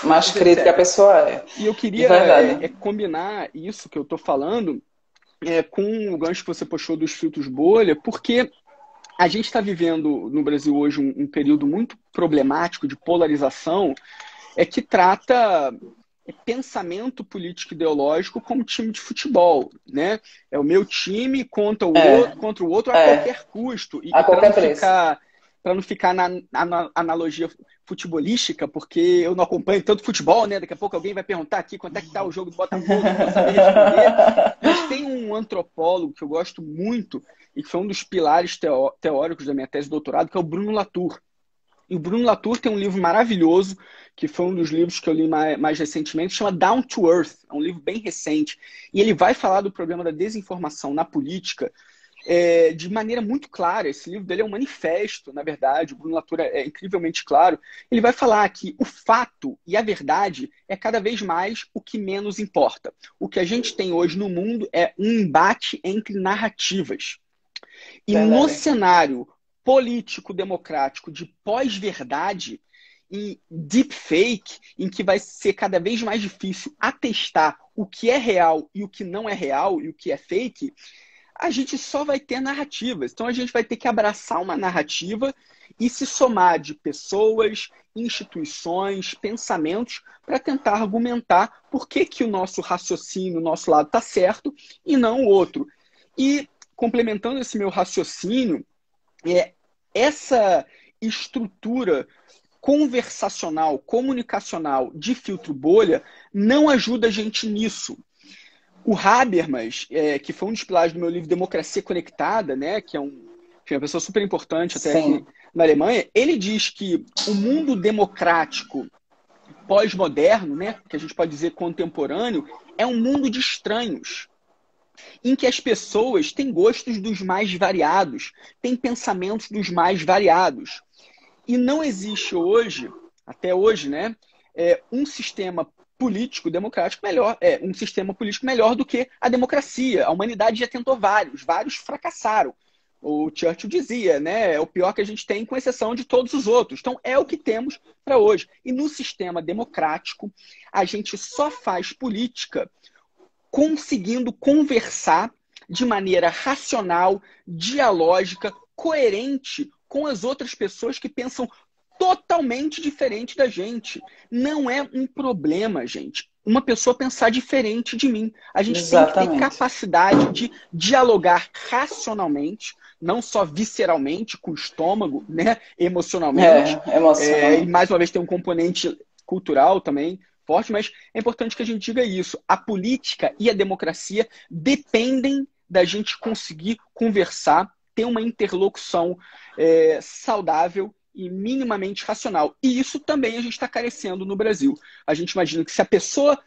Mais crítica a pessoa é. E eu queria combinar isso que eu estou falando com o gancho que você puxou dos filtros bolha, porque a gente está vivendo no Brasil hoje um período muito problemático de polarização, que trata pensamento político ideológico como time de futebol, né? É o meu time contra o outro a qualquer custo. E a qualquer preço. Para não ficar na analogia futebolística, porque eu não acompanho tanto futebol, né? Daqui a pouco alguém vai perguntar aqui quanto é que tá o jogo do Botafogo, eu não vou saber responder. Mas tem um antropólogo que eu gosto muito e que foi um dos pilares teóricos da minha tese de doutorado, que é o Bruno Latour. E o Bruno Latour tem um livro maravilhoso, que foi um dos livros que eu li mais recentemente, chama Down to Earth. É um livro bem recente. E ele vai falar do problema da desinformação na política de maneira muito clara. Esse livro dele é um manifesto, na verdade. O Bruno Latour é incrivelmente claro. Ele vai falar que o fato e a verdade é cada vez mais o que menos importa. O que a gente tem hoje no mundo é um embate entre narrativas. E no cenário político-democrático de pós-verdade e deepfake, em que vai ser cada vez mais difícil atestar o que é real e o que não é real e o que é fake, a gente só vai ter narrativas. Então a gente vai ter que abraçar uma narrativa e se somar de pessoas, instituições, pensamentos para tentar argumentar por que o nosso raciocínio, o nosso lado está certo e não o outro. E complementando esse meu raciocínio, essa estrutura conversacional, comunicacional de filtro bolha não ajuda a gente nisso. O Habermas, que foi um dos pilares do meu livro Democracia Conectada, né, que é uma pessoa super importante até aqui na Alemanha, ele diz que o mundo democrático pós-moderno, né, que a gente pode dizer contemporâneo, é um mundo de estranhos, em que as pessoas têm gostos dos mais variados, têm pensamentos dos mais variados. E não existe hoje, até hoje, né, um sistema político democrático melhor, um sistema político melhor do que a democracia. A humanidade já tentou vários fracassaram. O Churchill dizia, né, é o pior que a gente tem, com exceção de todos os outros. Então, é o que temos para hoje. E no sistema democrático, a gente só faz política conseguindo conversar de maneira racional, dialógica, coerente com as outras pessoas que pensam totalmente diferente da gente. Não é um problema, gente, uma pessoa pensar diferente de mim. A gente tem que ter capacidade de dialogar racionalmente, não só visceralmente, com o estômago, né, emocionalmente. E mais uma vez tem um componente cultural também forte, mas é importante que a gente diga isso. A política e a democracia dependem da gente conseguir conversar, ter uma interlocução saudável e minimamente racional. E isso também a gente está carecendo no Brasil. A gente imagina que se a pessoa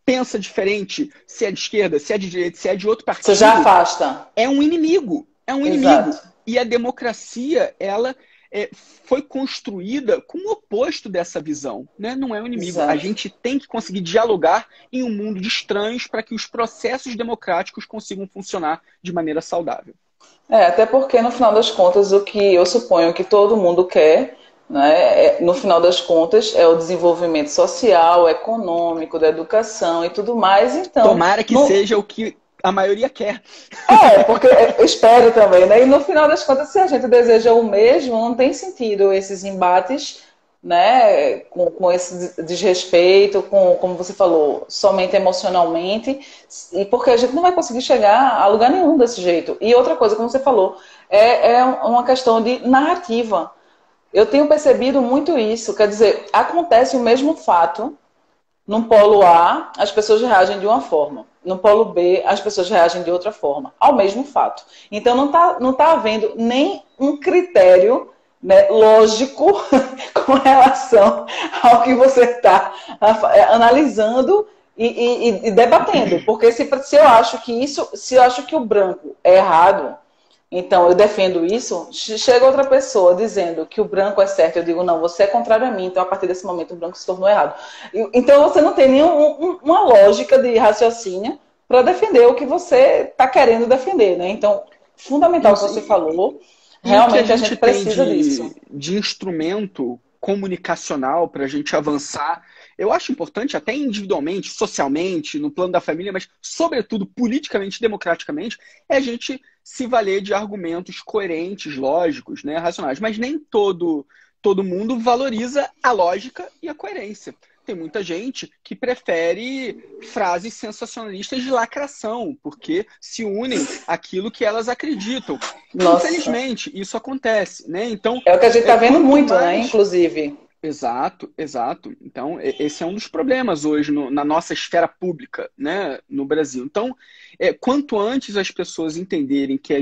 pensa diferente, se é de esquerda, se é de direita, se é de outro partido, você já afasta. É um inimigo. É um inimigo. E a democracia, ela foi construída com o oposto dessa visão, né? Não é um inimigo. A gente tem que conseguir dialogar em um mundo de estranhos para que os processos democráticos consigam funcionar de maneira saudável. Até porque, no final das contas, o que eu suponho que todo mundo quer, né, no final das contas, é o desenvolvimento social, econômico, da educação e tudo mais. Então, tomara que seja o que a maioria quer. Porque eu espero também, né? E no final das contas, se a gente deseja o mesmo, não tem sentido esses embates né, com esse desrespeito, como você falou, somente emocionalmente, e porque a gente não vai conseguir chegar a lugar nenhum desse jeito. E outra coisa, como você falou, é uma questão de narrativa. Eu tenho percebido muito isso, quer dizer, acontece o mesmo fato, no polo A, as pessoas reagem de uma forma. No polo B, as pessoas reagem de outra forma, ao mesmo fato. Então, não tá havendo nem um critério, né, lógico com relação ao que você está analisando e debatendo. Porque se eu acho que isso, se eu acho que o branco é errado, então eu defendo isso, chega outra pessoa dizendo que o branco é certo, eu digo, não, você é contrário a mim, então a partir desse momento o branco se tornou errado. Então você não tem nenhuma lógica de raciocínio para defender o que você está querendo defender, né? Então, fundamental o que você falou, e o que realmente a gente precisa disso. De instrumento comunicacional para a gente avançar, eu acho importante até individualmente, socialmente, no plano da família, mas sobretudo politicamente, democraticamente, é a gente se valer de argumentos coerentes, lógicos, né, racionais. Mas nem todo mundo valoriza a lógica e a coerência. Tem muita gente que prefere frases sensacionalistas de lacração, porque se unem àquilo que elas acreditam. Nossa. Infelizmente, isso acontece, né? Então, é o que a gente está vendo muito, né? Inclusive. Exato, exato. Então, esse é um dos problemas hoje na nossa esfera pública, né, no Brasil. Então, quanto antes as pessoas entenderem que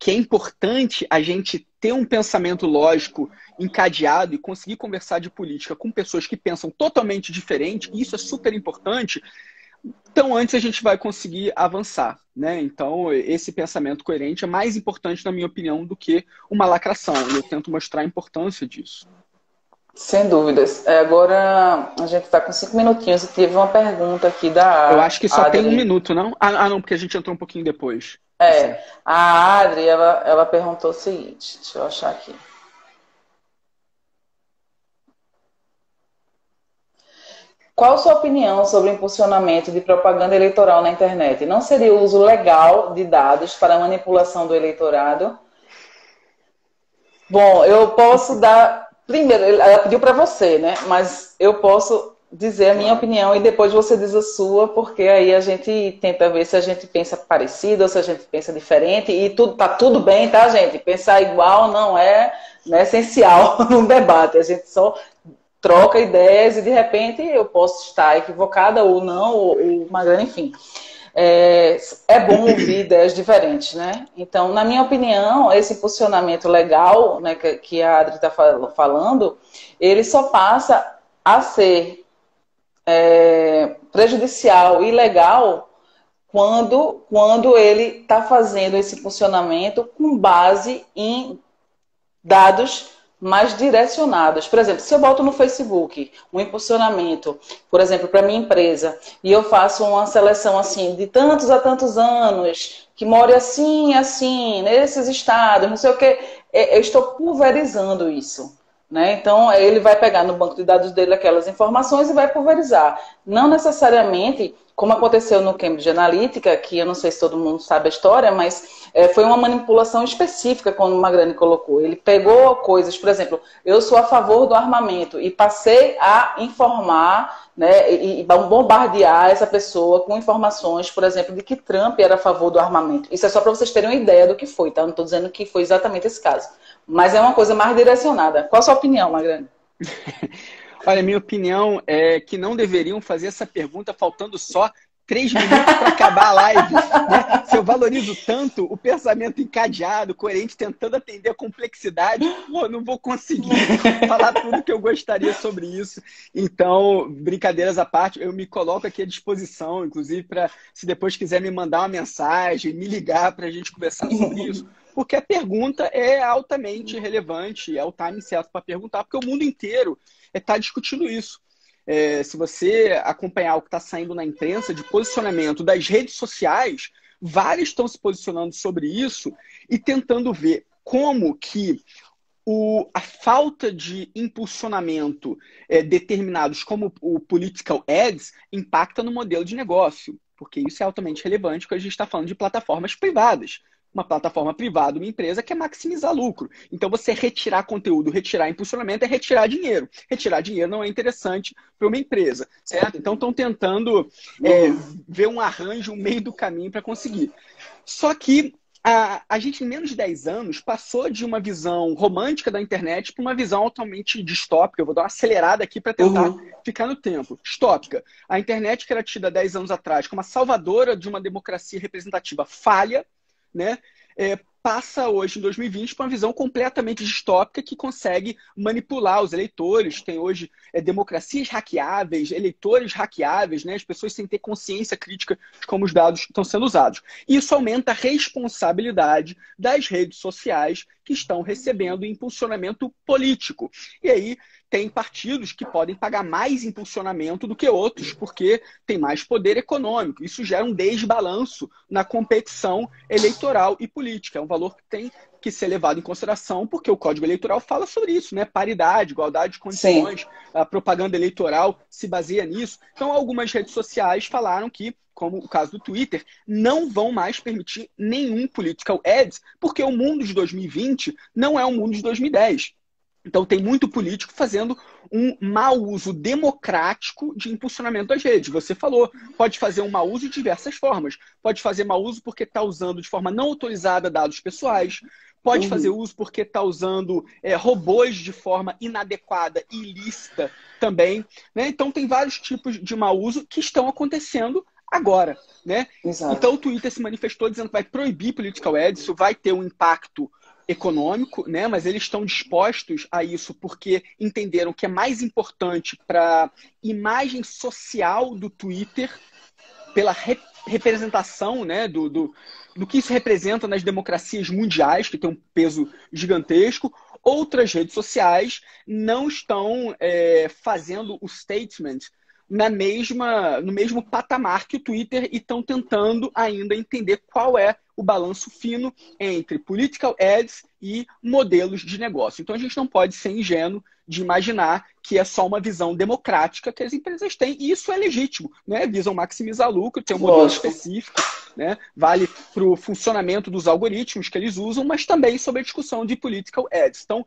é importante a gente ter um pensamento lógico encadeado e conseguir conversar de política com pessoas que pensam totalmente diferente, e isso é super importante, então antes a gente vai conseguir avançar, né? Então, esse pensamento coerente é mais importante, na minha opinião, do que uma lacração. E eu tento mostrar a importância disso. Sem dúvidas. Agora a gente está com 5 minutinhos e teve uma pergunta aqui da Eu acho que só Adri. tem 1 minuto, não? Não, porque a gente entrou um pouquinho depois. A Adri, ela perguntou o seguinte, deixa eu achar aqui. Qual a sua opinião sobre o impulsionamento de propaganda eleitoral na internet? Não seria o uso legal de dados para manipulação do eleitorado? Bom, eu posso dar... Primeiro, ela pediu para você, né? Mas eu posso dizer a minha opinião e depois você diz a sua, porque aí a gente tenta ver se a gente pensa parecido ou se a gente pensa diferente. E tá tudo bem, tá, gente? Pensar igual não é essencial no debate. A gente só troca ideias e de repente eu posso estar equivocada ou não, ou Magrana, enfim. É bom ouvir ideias diferentes, né? Então, na minha opinião, esse posicionamento legal, né, que a Adri está falando, ele só passa a ser prejudicial e ilegal quando ele está fazendo esse funcionamento com base em dados mais direcionados. Por exemplo, se eu boto no Facebook um impulsionamento, por exemplo, para minha empresa, e eu faço uma seleção assim, de tantos a tantos anos, que more assim, assim, nesses estados, não sei o que, eu estou pulverizando isso. Né? Então, ele vai pegar no banco de dados dele aquelas informações e vai pulverizar. Não necessariamente, como aconteceu no Cambridge Analytica, que eu não sei se todo mundo sabe a história, mas foi uma manipulação específica, como o Magrani colocou. Ele pegou coisas, por exemplo, eu sou a favor do armamento e passei a informar, né, e bombardear essa pessoa com informações, por exemplo, de que Trump era a favor do armamento. Isso é só para vocês terem uma ideia do que foi, tá? Não estou dizendo que foi exatamente esse caso. Mas é uma coisa mais direcionada. Qual a sua opinião, Magrani? Olha, minha opinião é que não deveriam fazer essa pergunta faltando só 3 minutos para acabar a live. Né? Se eu valorizo tanto o pensamento encadeado, coerente, tentando atender a complexidade, não vou conseguir falar tudo que eu gostaria sobre isso. Então, brincadeiras à parte, eu me coloco aqui à disposição, inclusive, para, se depois quiser me mandar uma mensagem, me ligar para a gente conversar sobre isso. Porque a pergunta é altamente relevante, é o time certo para perguntar, porque o mundo inteiro está discutindo isso. Se você acompanhar o que está saindo na imprensa de posicionamento das redes sociais, vários estão se posicionando sobre isso e tentando ver como que a falta de impulsionamento determinados como o political ads impacta no modelo de negócio, porque isso é altamente relevante quando a gente está falando de plataformas privadas. uma plataforma privada, uma empresa, quer maximizar lucro. Então, você retirar conteúdo, retirar impulsionamento é retirar dinheiro. Retirar dinheiro não é interessante para uma empresa, certo? Então, estão tentando ver um arranjo, um meio do caminho para conseguir. Só que a gente, em menos de 10 anos, passou de uma visão romântica da internet para uma visão altamente distópica. Eu vou dar uma acelerada aqui para tentar ficar no tempo. Distópica. A internet, que era tida 10 anos atrás como a salvadora de uma democracia representativa falha, né? Passa hoje, em 2020, para uma visão completamente distópica que consegue manipular os eleitores. Tem hoje democracias hackeáveis, eleitores hackeáveis, né? As pessoas sem ter consciência crítica de como os dados estão sendo usados. Isso aumenta a responsabilidade das redes sociais que estão recebendo impulsionamento político. E aí tem partidos que podem pagar mais impulsionamento do que outros, porque tem mais poder econômico. Isso gera um desbalanço na competição eleitoral e política. É um valor que tem que ser levado em consideração, porque o Código Eleitoral fala sobre isso, né? Paridade, igualdade de condições, a propaganda eleitoral se baseia nisso. Então, algumas redes sociais falaram que, como o caso do Twitter, não vão mais permitir nenhum political ads, porque o mundo de 2020 não é o mundo de 2010. Então, tem muito político fazendo um mau uso democrático de impulsionamento das redes. Você falou, pode fazer um mau uso de diversas formas. Pode fazer mau uso porque está usando de forma não autorizada dados pessoais. Pode fazer uso porque está usando robôs de forma inadequada e ilícita também, né? Então, tem vários tipos de mau uso que estão acontecendo agora, né? Então, o Twitter se manifestou dizendo que vai proibir political ads. Isso vai ter um impacto econômico, né? Mas eles estão dispostos a isso porque entenderam que é mais importante para a imagem social do Twitter, pela representação, né, do que isso representa nas democracias mundiais, que tem um peso gigantesco. Outras redes sociais não estão fazendo o statement no mesmo patamar que o Twitter e estão tentando ainda entender qual é o balanço fino entre political ads e modelos de negócio. Então, a gente não pode ser ingênuo de imaginar que é só uma visão democrática que as empresas têm, e isso é legítimo, né? Visam maximizar lucro, tem um modelo específico, né? Vale para o funcionamento dos algoritmos que eles usam, mas também sobre a discussão de political ads. Então,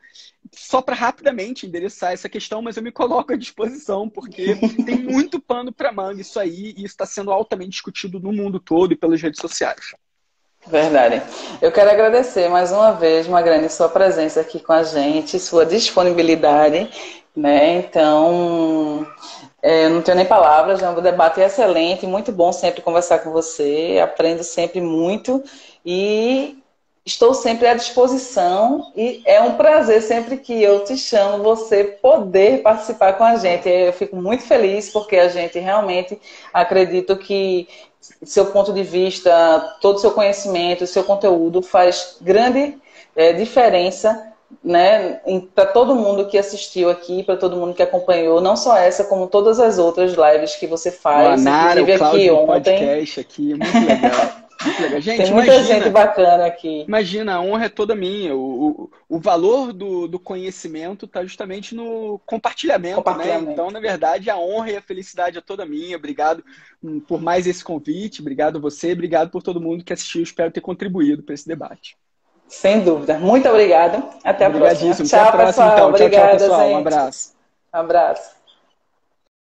só para rapidamente endereçar essa questão, mas eu me coloco à disposição, porque tem muito pano para manga isso aí, e isso está sendo altamente discutido no mundo todo e pelas redes sociais. Verdade. Eu quero agradecer mais uma vez, Magrane, sua presença aqui com a gente, sua disponibilidade, né? Então, eu não tenho nem palavras, o debate é excelente, muito bom sempre conversar com você, aprendo sempre muito e estou sempre à disposição e é um prazer sempre que eu te chamo, você poder participar com a gente. Eu fico muito feliz porque a gente realmente acredita que seu ponto de vista, todo o seu conhecimento, o seu conteúdo faz grande diferença, né, para todo mundo que assistiu aqui, para todo mundo que acompanhou, não só essa, como todas as outras lives que você faz. Nara, inclusive o aqui ontem. Podcast aqui, muito legal. Muito legal. Gente, tem muita gente bacana aqui. Imagina, a honra é toda minha. O valor do conhecimento está justamente no compartilhamento, né? Então, na verdade, a honra e a felicidade é toda minha. Obrigado por mais esse convite. Obrigado a você. Obrigado por todo mundo que assistiu. Espero ter contribuído para esse debate. Sem dúvida. Muito obrigada. Até a próxima. Tchau, pessoal. Então. Obrigada, tchau, pessoal. gente. Um abraço. Um abraço.